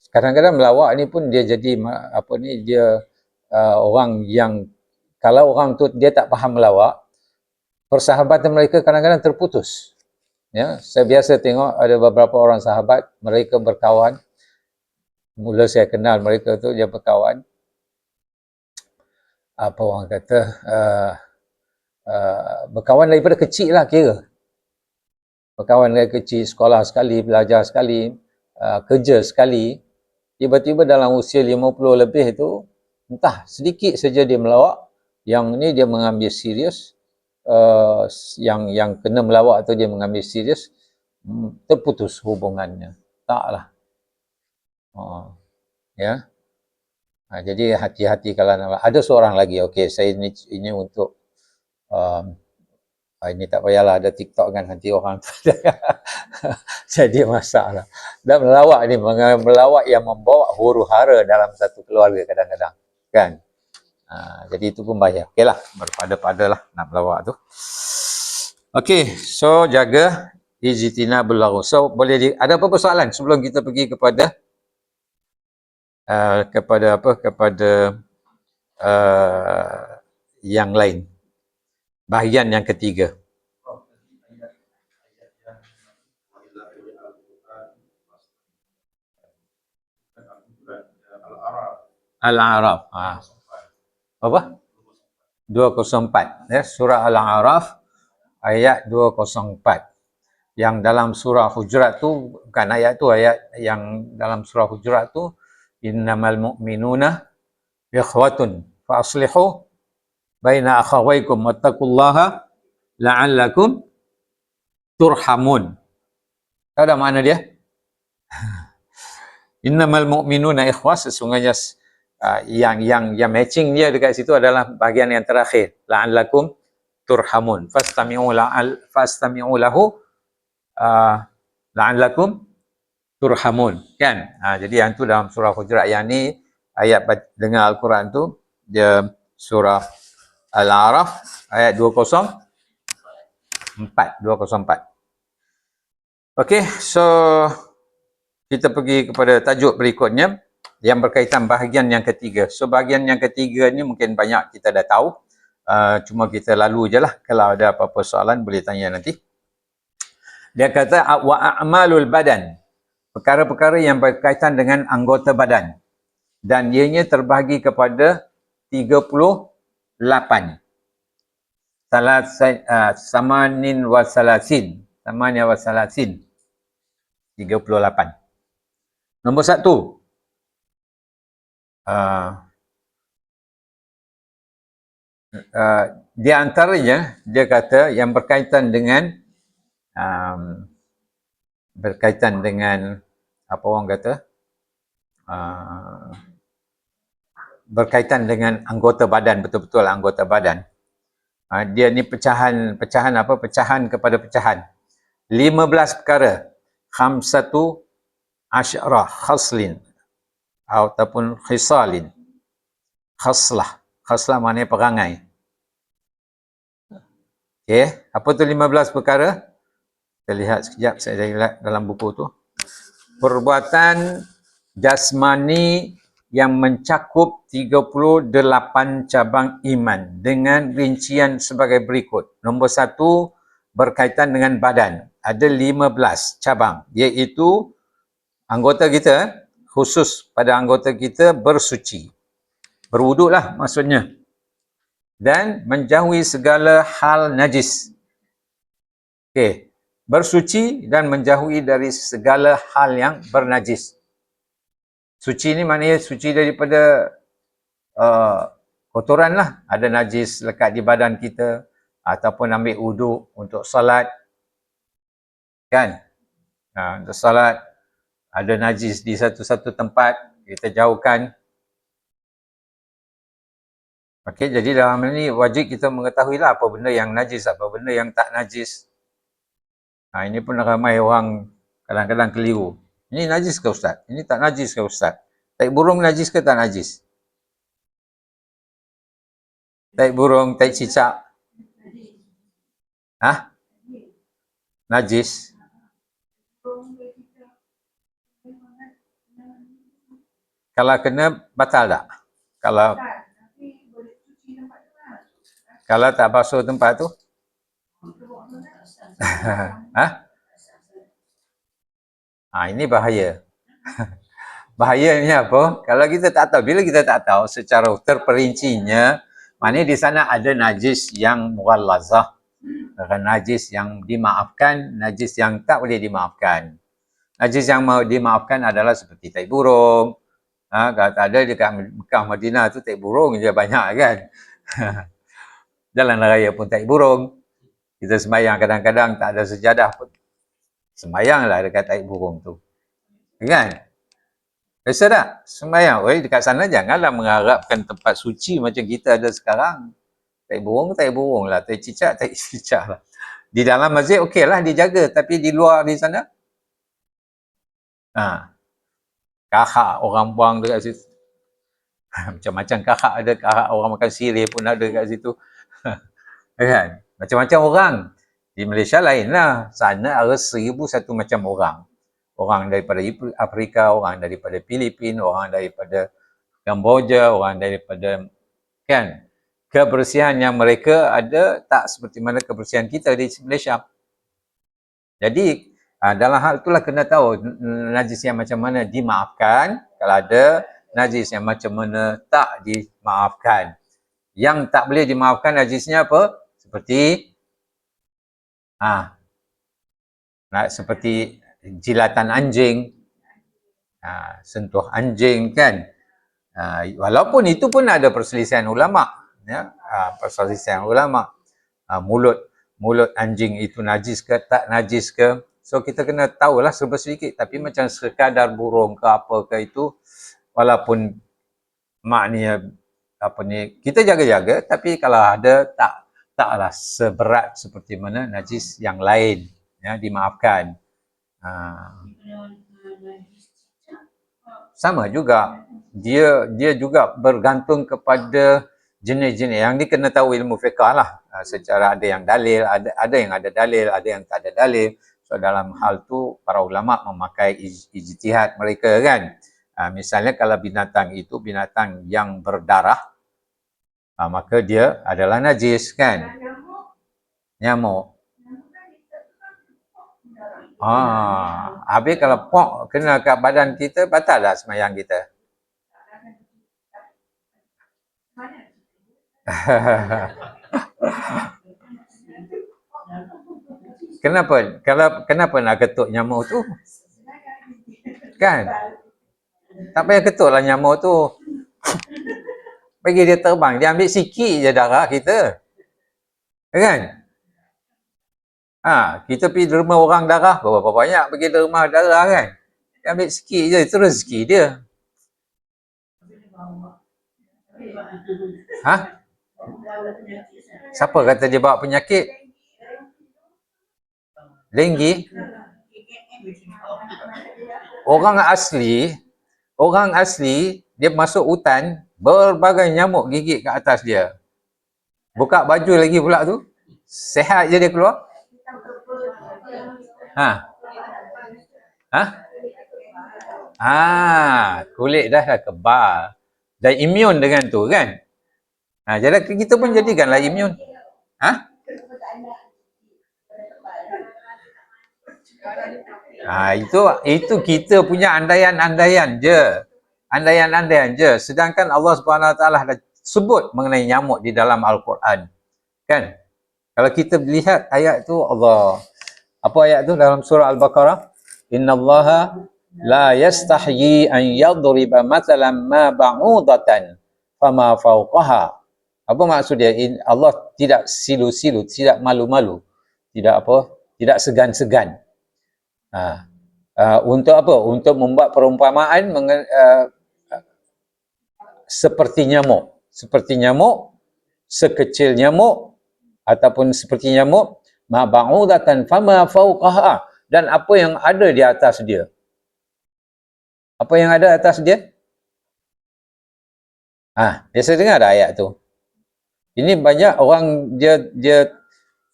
Kadang-kadang melawak ni pun dia jadi orang yang, kalau orang tu dia tak faham melawak, persahabatan mereka kadang-kadang terputus. Ya, saya biasa tengok ada beberapa orang sahabat, mereka berkawan. Mula saya kenal mereka tu, dia berkawan. Apa orang kata, berkawan daripada kecil lah kira. Berkawan dari kecil, sekolah sekali, belajar sekali, kerja sekali. Tiba-tiba dalam usia 50 lebih tu, entah sedikit saja dia melawak, yang ni dia mengambil serius, yang kena melawak tu dia mengambil serius, terputus hubungannya. Taklah. Ya. Jadi hati-hati kalau nak. Ada seorang lagi, okey, saya ini untuk ini tak payahlah ada TikTok kan, nanti orang tu jadi masalah. Dan melawak ni, melawak yang membawa huru-hara dalam satu keluarga kadang-kadang, kan? Jadi itu pun bahaya. Okeylah, berpada-padalah nak melawak tu. Okey, so jaga ijtinabul laghu. So boleh ada apa-apa soalan sebelum kita pergi kepada yang lain, bahagian yang ketiga. Al-A'raf. Apa? 204. Ya, surah Al-A'raf ayat 204. Yang dalam surah Hujurat tu, bukan ayat tu, ayat yang dalam surah Hujurat tu, innamal mu'minuna ikhwatun fa aslihu baina akhawaykum wattaqullaha la'allakum turhamun. Tahu dah makna dia? Innamal mu'minuna ikhwah, sesungguhnya yang matching dia dekat situ adalah bahagian yang terakhir, la'allakum turhamun, fastami'u lahu la'allakum turhamun, kan? Jadi yang tu dalam surah Hujurat. Yang ni ayat dengar Al-Quran tu, dia surah Al-A'raf ayat 204. Okey, so kita pergi kepada tajuk berikutnya yang berkaitan bahagian yang ketiga. So bahagian yang ketiga ni mungkin banyak kita dah tahu, cuma kita lalu je lah. Kalau ada apa-apa soalan boleh tanya nanti. Dia kata wa a'malul badan, perkara-perkara yang berkaitan dengan anggota badan, dan ianya terbahagi kepada 38. Samanin wa salasin. 38. Nombor 1. Di antaranya dia kata yang berkaitan dengan apa orang kata, berkaitan dengan anggota badan, betul-betul anggota badan. Dia ni pecahan kepada pecahan. 15 perkara. Khamsatu asyara khaslin ataupun khisalin. Khaslah maknanya perangai. Okey, apa tu 15 perkara? Kita lihat sekejap, saya lihat dalam buku tu. Perbuatan jasmani yang mencakup 38 cabang iman dengan rincian sebagai berikut. Nombor 1, berkaitan dengan badan. Ada 15 cabang, iaitu anggota kita, khusus pada anggota kita bersuci. Berwuduk lah maksudnya. dan menjauhi segala hal najis. Okey, bersuci dan menjauhi dari segala hal yang bernajis. Suci ni maknanya suci daripada kotoran lah. Ada najis lekat di badan kita, ataupun ambil wuduk untuk salat, kan? Untuk salat, ada najis di satu-satu tempat, kita jauhkan. Okey, jadi dalam ini wajib kita mengetahui lah apa benda yang najis, apa benda yang tak najis. Ini pun ramai orang kadang-kadang keliru. Ini najis ke Ustaz? Ini tak najis ke Ustaz? Tai burung najis ke tak najis? Tai burung, tai cicak. Najis. Kalau kena, batal tak? Kalau tak basuh tempat tu? Ini bahaya. Bahayanya apa? Kalau kita tak tahu, bila kita tak tahu secara terperincinya, maknanya di sana ada najis yang mughallazah, najis yang dimaafkan, najis yang tak boleh dimaafkan. Najis yang mau dimaafkan adalah seperti tai burung. Kalau tak ada dekat Mekah Madinah tu tai burung je banyak kan. Jalan raya pun tai burung. Kita sembahyang kadang-kadang tak ada sejadah pun, sembahyanglah dekat tai burung tu. Kan? Biasa tak? Sembahyang. Dekat sana janganlah mengharapkan tempat suci macam kita ada sekarang. Tai burung lah. Tai cicak lah. Di dalam masjid okey lah dijaga. Tapi di luar di sana, kahak orang buang dekat situ. Macam-macam kahak ada. Kahak orang makan sirih pun ada dekat situ. Kan? Macam-macam orang. Di Malaysia lain lah. Sana ada 1,001 macam orang. Orang daripada Afrika, orang daripada Filipina, orang daripada Kamboja, orang daripada, kan, kebersihan yang mereka ada tak seperti mana kebersihan kita di Malaysia. Jadi dalam hal itulah kena tahu najis yang macam mana dimaafkan, kalau ada najis yang macam mana tak dimaafkan. Yang tak boleh dimaafkan najisnya apa? Seperti seperti jilatan anjing, sentuh anjing, kan. Walaupun itu pun ada perselisihan ulama, ya, perselisihan ulama. Mulut anjing itu najis ke tak najis ke? So kita kena tahulah serba sedikit. Tapi macam sekadar burung ke apa ke itu, walaupun maknanya apa ni, kita jaga-jaga, tapi kalau ada taklah seberat seperti mana najis yang lain, ya, dimaafkan. Sama juga, dia juga bergantung kepada jenis-jenis yang dia kena tahu ilmu fiqh lah. Secara ada yang dalil, ada yang ada dalil, ada yang tak ada dalil. So dalam hal tu para ulama memakai ijtihad mereka, kan. Misalnya kalau binatang itu binatang yang berdarah, maka dia adalah najis, kan. Nyamuk. Habis kalau pok kena kat badan kita, batal tak sembahyang kita? Kenapa nak ketuk nyamuk tu? Kan? Tak payah ketuk lah nyamuk tu. Bagi dia terbang, dia ambil sikit je darah kita. Kan? Kita pergi derma orang darah, berapa banyak pergi derma darah, kan? Dia ambil sikit je, itu rezeki dia. Siapa kata dia bawa penyakit? Denggi? Orang asli, dia masuk hutan, berbagai nyamuk gigit ke atas dia. Buka baju lagi pula tu, sehat je dia keluar. Kulit dah kebal. Dah imun dengan tu, kan. Jadi kita pun jadikanlah imun. Itu kita punya andaian-andaian je. Sedangkan Allah Subhanahu Wa Taala dah sebut mengenai nyamuk di dalam Al-Quran. Kan? Kalau kita lihat ayat tu, Allah. Apa ayat tu dalam surah Al-Baqarah? Innallaha la yastahyi an yadriba mathalan ma ba'udatan fama fawqaha. Apa maksud dia? Allah tidak silu-silu, tidak malu-malu, tidak apa? Tidak segan-segan. Untuk apa? Untuk membuat perumpamaan seperti nyamuk. Seperti nyamuk, sekecil nyamuk, ataupun seperti nyamuk, ma ba'udatan fama fawqaha, dan apa yang ada di atas dia. Apa yang ada atas dia? Biasa dengar ada ayat tu. Ini banyak orang dia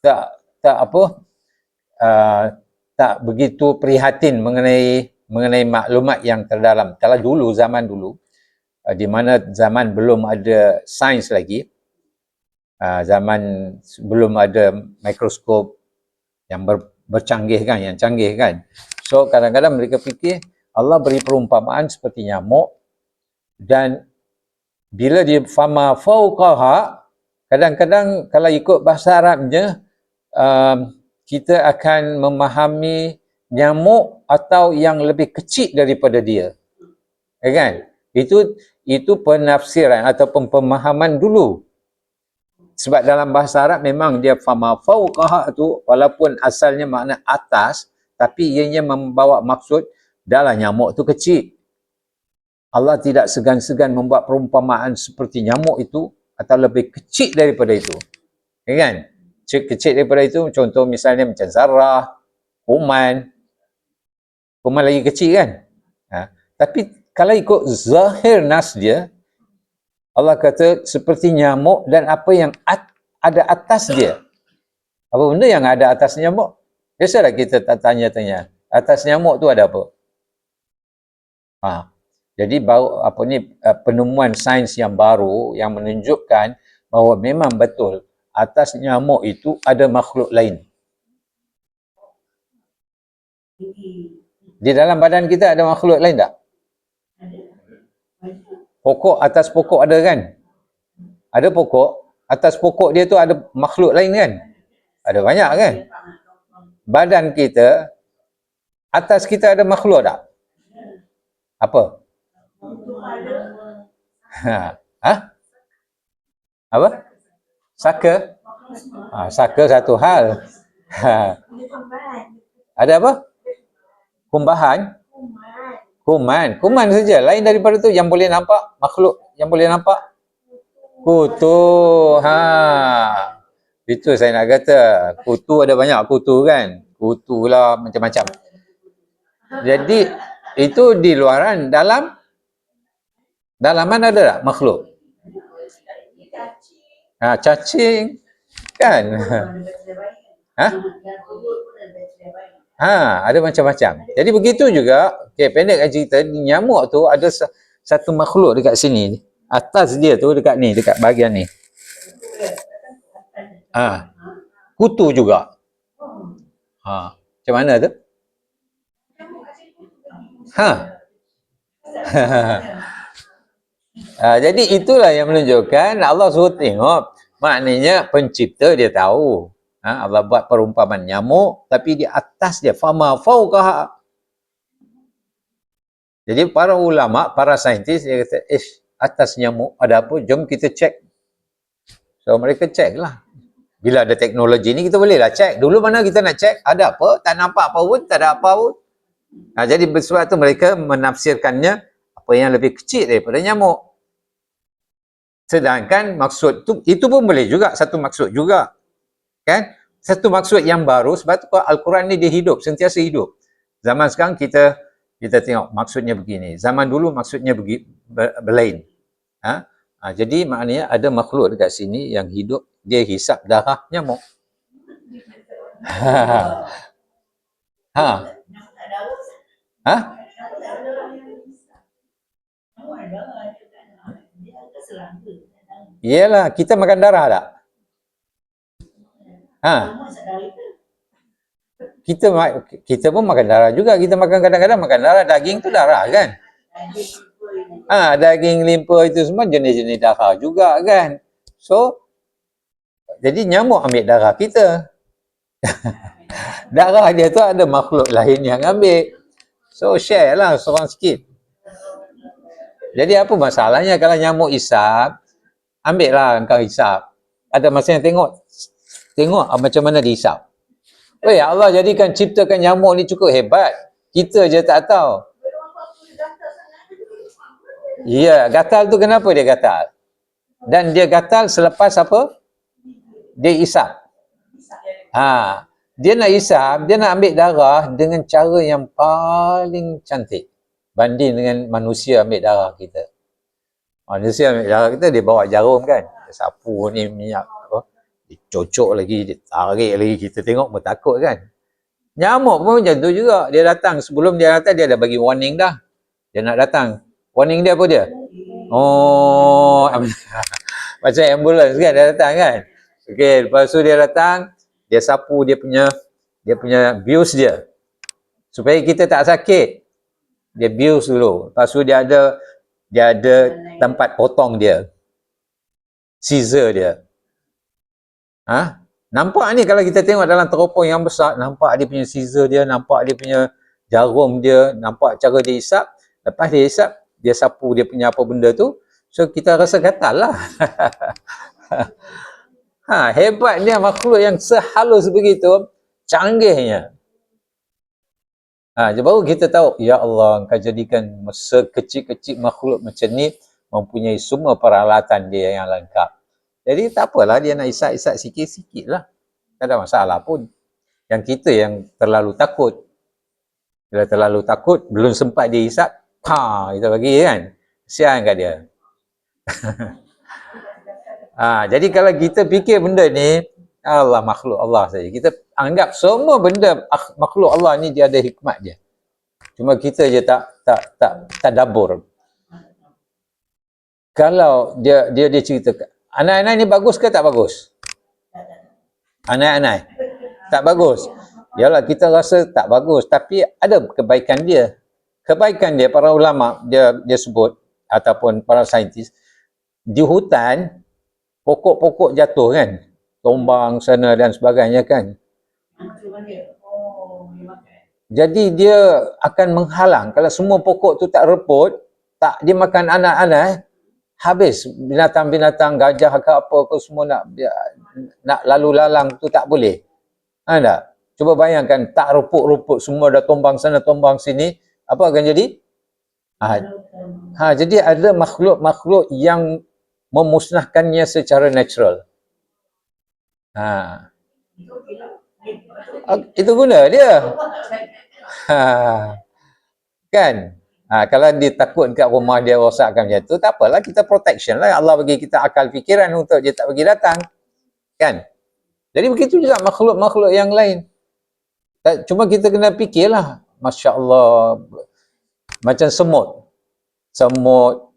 tak apa, tak begitu prihatin mengenai maklumat yang terdalam. Kalau dulu, zaman dulu, di mana zaman belum ada sains lagi, zaman belum ada mikroskop yang bercanggih kan, yang canggih kan. So kadang-kadang mereka fikir Allah beri perumpamaan seperti nyamuk, dan bila dia fama fauqaha, kadang-kadang kalau ikut bahasa Arabnya, kita akan memahami nyamuk atau yang lebih kecil daripada dia. Kan? Itu penafsiran ataupun pemahaman dulu. Sebab dalam bahasa Arab memang dia fama fauqaha tu, walaupun asalnya makna atas, tapi ianya membawa maksud dalam nyamuk tu kecil. Allah tidak segan-segan membuat perumpamaan seperti nyamuk itu atau lebih kecil daripada itu. Kan? Kecil daripada itu, contoh misalnya macam zarah, kuman. Kuman lagi kecil kan? Tapi kalau ikut zahir nas dia, Allah kata seperti nyamuk, dan apa yang ada atas dia. Apa benda yang ada atas nyamuk? Biasalah kita tak tanya-tanya, atas nyamuk tu ada apa? Jadi penemuan sains yang baru yang menunjukkan bahawa memang betul atas nyamuk itu ada makhluk lain. Di dalam badan kita ada makhluk lain tak? Pokok, atas pokok ada kan? Ada pokok, atas pokok dia tu ada makhluk lain kan? Ada banyak kan? Badan kita, atas kita ada makhluk tak? Apa? Apa? Saka? Saka satu hal. Ada apa? Kumbahan? Kuman saja. Lain daripada tu yang boleh nampak, makhluk yang boleh nampak. Kutu. Itu saya nak kata. Kutu ada banyak kutu kan? Kutu lah macam-macam. Jadi itu di luaran, dalaman ada tak makhluk? Cacing kan? Ada macam-macam. Jadi begitu juga, pendek cerita, nyamuk tu ada satu makhluk dekat sini. Atas dia tu dekat ni, dekat bahagian ni. Kutu juga. Macam mana tu? Jadi itulah yang menunjukkan Allah suruh tengok. Maknanya pencipta dia tahu. Allah buat perumpamaan nyamuk, tapi di atas dia fama fauqaha. Jadi para ulama, para saintis, dia kata, atas nyamuk ada apa? Jom kita cek. So mereka cek lah. Bila ada teknologi ni kita boleh lah cek. Dulu mana kita nak cek? Ada apa? Tak nampak apa pun, tak ada apa pun. Jadi sebab tu mereka menafsirkannya apa yang lebih kecil daripada nyamuk. Sedangkan maksud tu, itu pun boleh juga, satu maksud juga. Kan? Satu maksud yang baru, sebab tu Al-Quran ni dia hidup, sentiasa hidup. Zaman sekarang kita tengok maksudnya begini. Zaman dulu maksudnya berlain. Jadi maknanya ada makhluk dekat sini yang hidup, dia hisap darah nyamuk. Iyalah, kita makan darah tak? Kita pun makan darah juga. Kita makan kadang-kadang makan darah, daging tu darah kan? Daging limpa itu semua jenis-jenis darah juga kan. So, jadi nyamuk ambil darah kita. Darah dia tu ada makhluk lain yang ambil. So, share lah seorang sikit. Jadi apa masalahnya kalau nyamuk hisap, ambil lah engkau hisap. Ada masa yang tengok macam mana dihisap. Weh, Allah jadikan ciptakan nyamuk ni cukup hebat. Kita je tak tahu. Ya, gatal tu kenapa dia gatal? Dan dia gatal selepas apa? Dia hisap. Dia nak hisap, dia nak ambil darah dengan cara yang paling cantik banding dengan manusia ambil darah kita. Manusia ambil darah kita, dia bawa jarum kan, dia sapu ni minyak apa, dia cocok lagi, dia tarik lagi, kita tengok pun takut kan. Nyamuk pun macam tu juga, dia datang, sebelum dia datang dia dah bagi warning dah, dia nak datang. Warning dia apa dia? Oh, macam ambulans kan, dia datang kan. Okey, lepas tu dia datang, dia sapu dia punya bius dia supaya kita tak sakit. Dia bius dulu, lepas tu dia ada tempat potong dia, scissor dia. Nampak ni kalau kita tengok dalam teropong yang besar, nampak dia punya scissor dia, nampak dia punya jarum dia, nampak cara dia hisap. Lepas dia hisap, dia sapu dia punya apa benda tu, so kita rasa gatal lah. Hebatnya makhluk yang sehalus begitu, canggihnya. Baru kita tahu, ya Allah, engkau jadikan sekecil-kecil makhluk macam ni mempunyai semua peralatan dia yang lengkap. Jadi tak apalah dia nak isap-isap sikit-sikit lah. Tak ada masalah pun. Yang kita yang terlalu takut. Bila terlalu takut, belum sempat dia isap, kita bagi kan. Kesian kat dia. Jadi kalau kita fikir benda ni, Allah, makhluk Allah saja. Kita anggap semua benda makhluk Allah ni dia ada hikmat dia. Cuma kita je tak tadabbur. Kalau dia cerita, anak-anak ni bagus ke tak bagus? Anak-anak tak bagus. Yalah, kita rasa tak bagus, tapi ada kebaikan dia. Kebaikan dia, para ulama dia sebut ataupun para saintis, di hutan pokok-pokok jatuh kan, tombang sana dan sebagainya kan. Jadi dia akan menghalang, kalau semua pokok tu tak reput, tak dimakan anak-anak, habis binatang-binatang, gajah ke apa ke semua nak lalu lalang tu tak boleh. Tak? Cuba bayangkan, tak reput-reput, semua dah tombang sana tombang sini, apa akan jadi? Jadi ada makhluk-makhluk yang memusnahkannya secara natural. Itu guna dia. Kan? Kalau dia takut kat rumah dia rosakkan macam tu, tak apalah, kita protection lah. Allah bagi kita akal fikiran untuk dia tak bagi datang. Kan? Jadi begitu juga makhluk-makhluk yang lain. Cuma kita kena fikirlah, Masya Allah, macam semut,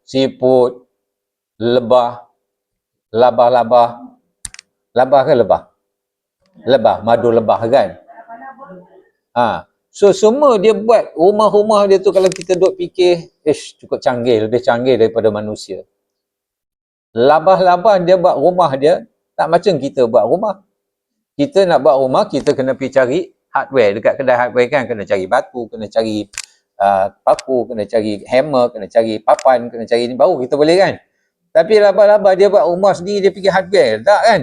siput, lebah, labah ke lebah? Lebah, madu lebah kan? So semua dia buat rumah-rumah dia tu, kalau kita duk fikir, cukup canggih, lebih canggih daripada manusia. Labah-labah dia buat rumah dia tak macam kita buat rumah. Kita nak buat rumah, kita kena pergi cari hardware dekat kedai hardware kan, kena cari batu, kena cari paku, kena cari hammer, kena cari papan, kena cari ni, baru kita boleh kan. Tapi labah-labah dia buat rumah sendiri, dia pergi hardware, tak kan?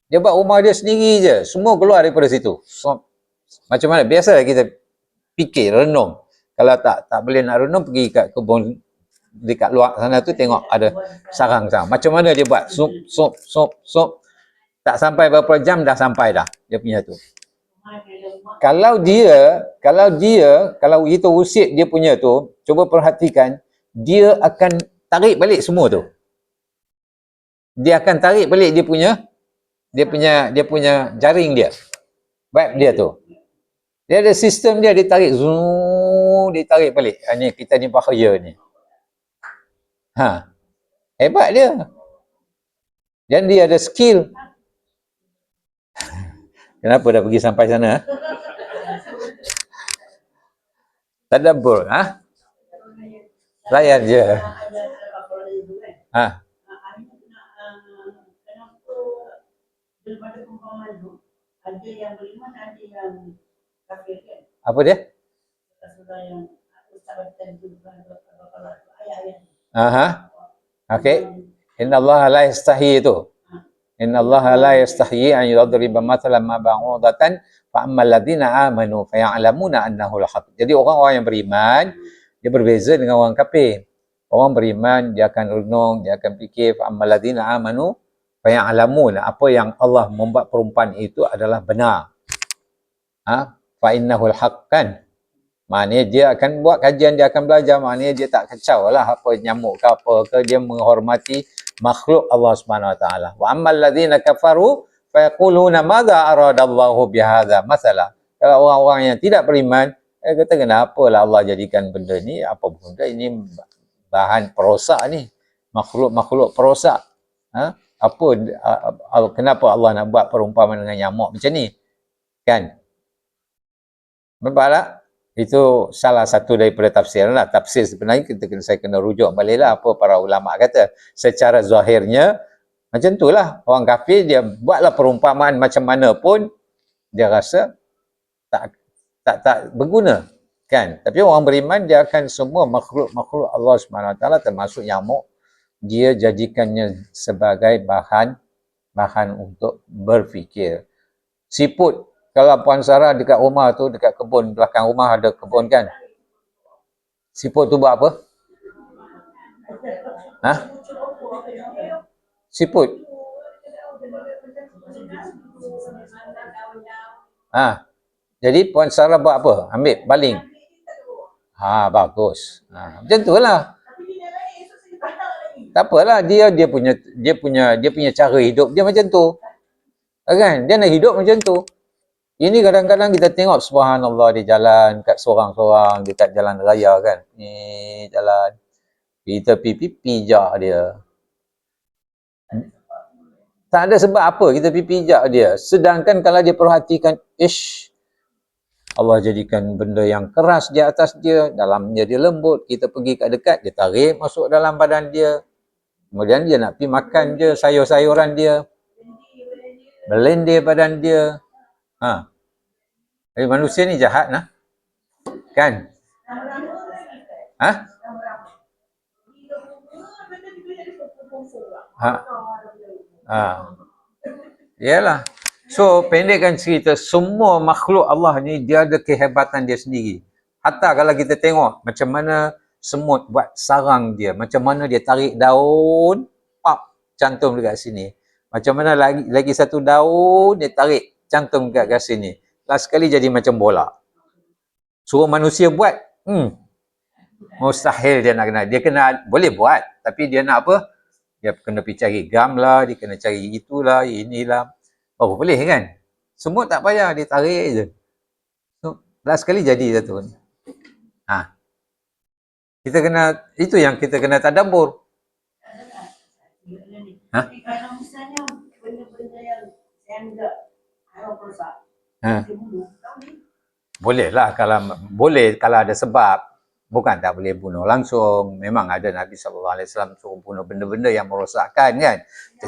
Dia buat rumah dia sendiri je, semua keluar daripada situ. So, macam mana? Biasa kita fikir, renung. Kalau tak boleh nak renung, pergi kat kebun dekat luar sana tu, tengok ada sarang-sarang. Macam mana dia buat? Sup. Tak sampai berapa jam dah sampai dah dia punya tu. Kalau kita usik dia punya tu, cuba perhatikan, dia akan tarik balik semua tu. Dia akan tarik balik dia punya jaring dia. Web dia tu. Dia ada sistem dia tarik balik. Ni kita ni bahaya ni. Hebat dia. Dan dia ada skill. Kenapa dah pergi sampai sana? Tadabbur, Layan je. Ha. Apa dia? Aha. Okey. Inna Allah la yastahi itu. Inna Allah la yastahi an yadriba mathalan ma ba'udatan fa ammal ladzina amanu fa ya'lamuna annahu al-haq. Jadi orang-orang yang beriman dia berbeza dengan orang kafir. Orang beriman dia akan renung, dia akan fikir fa ammal ladzina amanu fa ya'lamuna apa yang Allah membuat perumpamaan itu adalah benar. Ha? Fa innahu al-haq kan. Maknanya dia akan buat kajian, dia akan belajar, maknanya dia tak kacau lah apa nyamuk ke apa ke, dia menghormati makhluk Allah Subhanahu Wa Taala. Wa ammal ladzina kafaru fa yaquluna madza aradallahu bihadza mathala. Kalau orang-orang yang tidak beriman, kata kenapa lah Allah jadikan benda ni, apa benda ini bahan perosak ni, makhluk-makhluk perosak. Ha? Apa kenapa Allah nak buat perumpamaan dengan nyamuk macam ni? Kan? Nampak tak? Itu salah satu daripada tafsir lah. Tafsir sebenarnya saya kena rujuk balik lah apa para ulama kata. Secara zahirnya macam tu lah. Orang kafir dia buatlah perumpamaan macam mana pun dia rasa tak berguna. Kan? Tapi orang beriman dia akan semua makhluk-makhluk Allah SWT termasuk nyamuk dia jadikannya sebagai bahan untuk berfikir. Siput. Kalau Puan Sarah dekat rumah tu, dekat kebun, belakang rumah ada kebun kan? Siput tu buat apa? Ha? Siput? Ha. Jadi Puan Sarah buat apa? Ambil, baling? Ha, bagus. Ha, macam tu lah. Tak apalah, dia punya cara hidup dia macam tu. Kan? Dia nak hidup macam tu. Ini kadang-kadang kita tengok subhanallah di jalan kat sorang-sorang dekat jalan raya kan. Ni jalan. Kita pijak dia. Tak ada sebab apa kita pijak dia. Sedangkan kalau dia perhatikan, Allah jadikan benda yang keras di atas dia, dalamnya dia lembut. Kita pergi kat dekat, dia tarik masuk dalam badan dia. Kemudian dia nak pergi makan je sayur-sayuran dia. Melendir badan dia. Ha. Jadi manusia ni jahat nah. Kan? Ha? Ha. Ha. Yalah. So, pendekkan cerita, semua makhluk Allah ni dia ada kehebatan dia sendiri. Hatta kalau kita tengok macam mana semut buat sarang dia, macam mana dia tarik daun, pap, cantum dekat sini. Macam mana lagi satu daun dia tarik, cantum dekat sini. Last sekali jadi macam bola. Suruh manusia buat, mustahil dia nak kena. Dia kena, boleh buat, tapi dia nak apa? Dia kena pergi cari gam lah, dia kena cari itulah, inilah. Baru boleh kan? Semua tak payah, dia tarik je. So, last sekali jadi satu. Ha. Kita kena, itu yang kita kena tadabbur. Ha? Ha. Boleh lah kalau ada sebab. Bukan tak boleh bunuh langsung. Memang ada Nabi SAW suruh bunuh benda-benda yang merosakkan kan.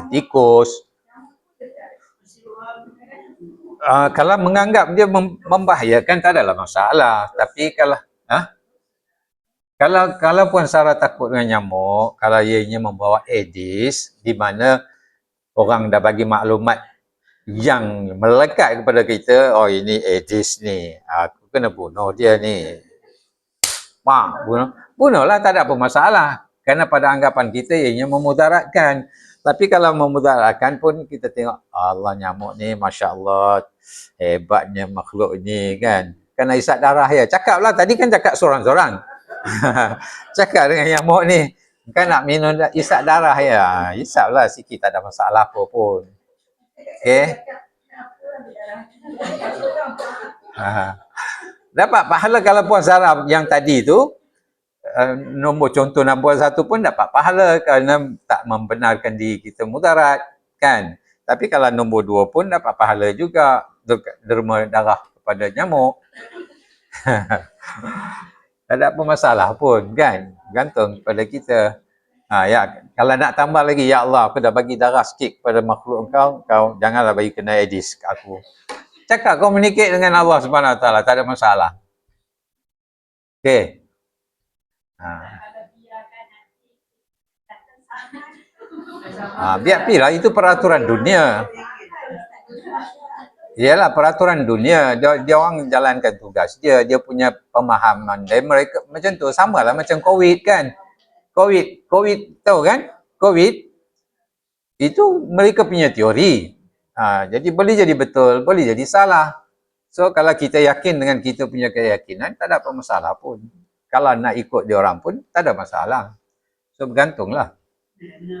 Tikus. Kalau menganggap dia membahayakan tak adalah masalah. Tapi kalau Puan Sarah takut dengan nyamuk, kalau ianya membawa Aedes, di mana orang dah bagi maklumat yang melekat kepada kita, oh ini Aedes ni, aku kena bunuh dia ni. Bunuhlah, tak ada apa masalah. Kerana pada anggapan kita ianya memudaratkan. Tapi kalau memudaratkan pun kita tengok, Allah nyamuk ni Masya Allah, hebatnya makhluk ni kan. Kena isap darah ya. Cakaplah, tadi kan cakap sorang-sorang. Cakap dengan nyamuk ni, kan nak minum isap darah ya. Isaplah sikit, tak ada masalah apa pun. Okay. Dapat pahala kalau Puan Sarah yang tadi tu, nombor contoh nombor 1 pun dapat pahala kerana tak membenarkan diri kita mudarat kan. Tapi kalau nombor 2 pun dapat pahala juga, derma darah kepada nyamuk. Tak ada apa masalah pun kan. Gantung pada kita. Ya, kalau nak tambah lagi, ya Allah, aku dah bagi darah sikit kepada makhluk kau janganlah bagi kena Aedes ke aku. Cakap communicate dengan Allah Subhanahu Wa Taala, tak ada masalah. Okey. Biar pilah, itu peraturan dunia. Ialah peraturan dunia, dia orang jalankan tugas dia punya pemahaman. Dan mereka macam tu, samalah macam COVID kan. COVID tahu kan? COVID itu mereka punya teori. Jadi boleh jadi betul, boleh jadi salah. So kalau kita yakin dengan kita punya keyakinan, tak ada apa masalah pun. Kalau nak ikut dia orang pun tak ada masalah. So bergantunglah.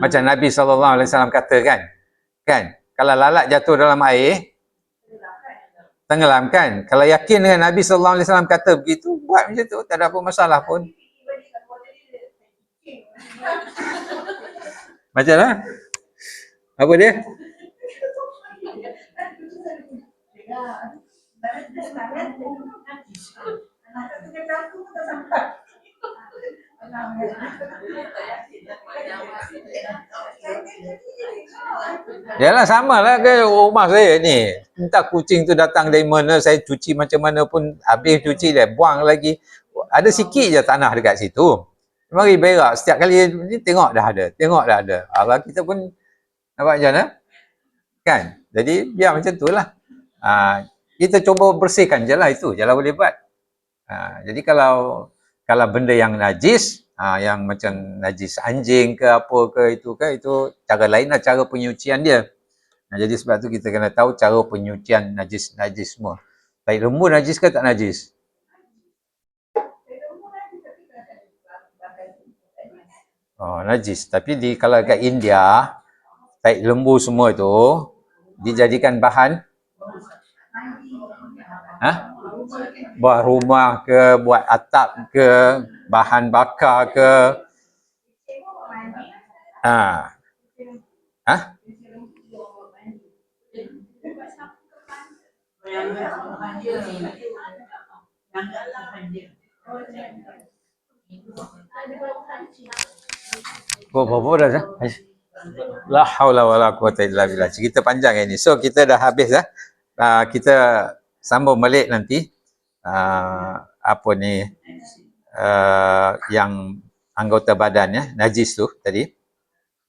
Macam Nabi SAW kata kan, kalau lalat jatuh dalam air, tenggelamkan. Kalau yakin dengan Nabi SAW kata begitu, buat macam tu, tak ada apa masalah pun. Macam mana? Apa dia? Yalah, sama lah ke rumah saya ni. Entah kucing tu datang dari mana, saya cuci macam mana pun, habis cuci dia, buang lagi. Ada sikit je tanah dekat situ. Mari berak, setiap kali ni tengok dah ada. Allah kita pun nampak macam mana? Kan? Jadi biar macam tu lah. Kita cuba bersihkan je lah, itu je lah boleh buat. Jadi kalau benda yang najis, yang macam najis anjing ke apa ke, itu cara lain lah cara penyucian dia. Jadi sebab tu kita kena tahu cara penyucian najis semua. Tai lembu najis ke tak najis? Najis. Tapi kalau kat India, tai lembu semua tu dijadikan bahan buat rumah ke, buat atap ke, bahan bakar ke. Berapa dah? La haula wala quwata illa billah. Cerita panjang ini. So kita dah habis dah. Kita sambung balik nanti. Yang anggota badan ya, najis tu tadi.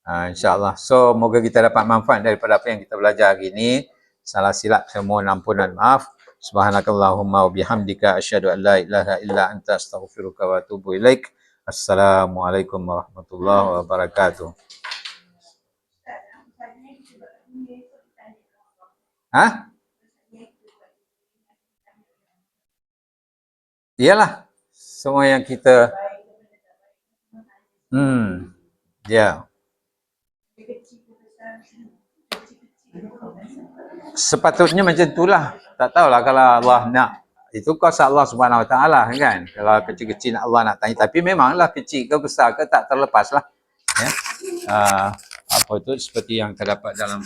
InsyaAllah. So moga kita dapat manfaat daripada apa yang kita belajar hari ini. Salah silap saya mohon ampunan maaf. Subhanakallahumma wa bihamdika asyhadu an la ilaha illa anta astaghfiruka wa atubu ilaik. Assalamualaikum warahmatullahi wabarakatuh. Iyalah, semua yang kita ya. Sepatutnya macam itulah. Tak tahulah kalau Allah nak. Itu kuasa Allah Subhanahu Wa Taala kan. Kalau kecil-kecil Allah nak tanya, tapi memanglah kecil ke besar ke tak terlepas lah. Ya. Apa itu seperti yang terdapat dalam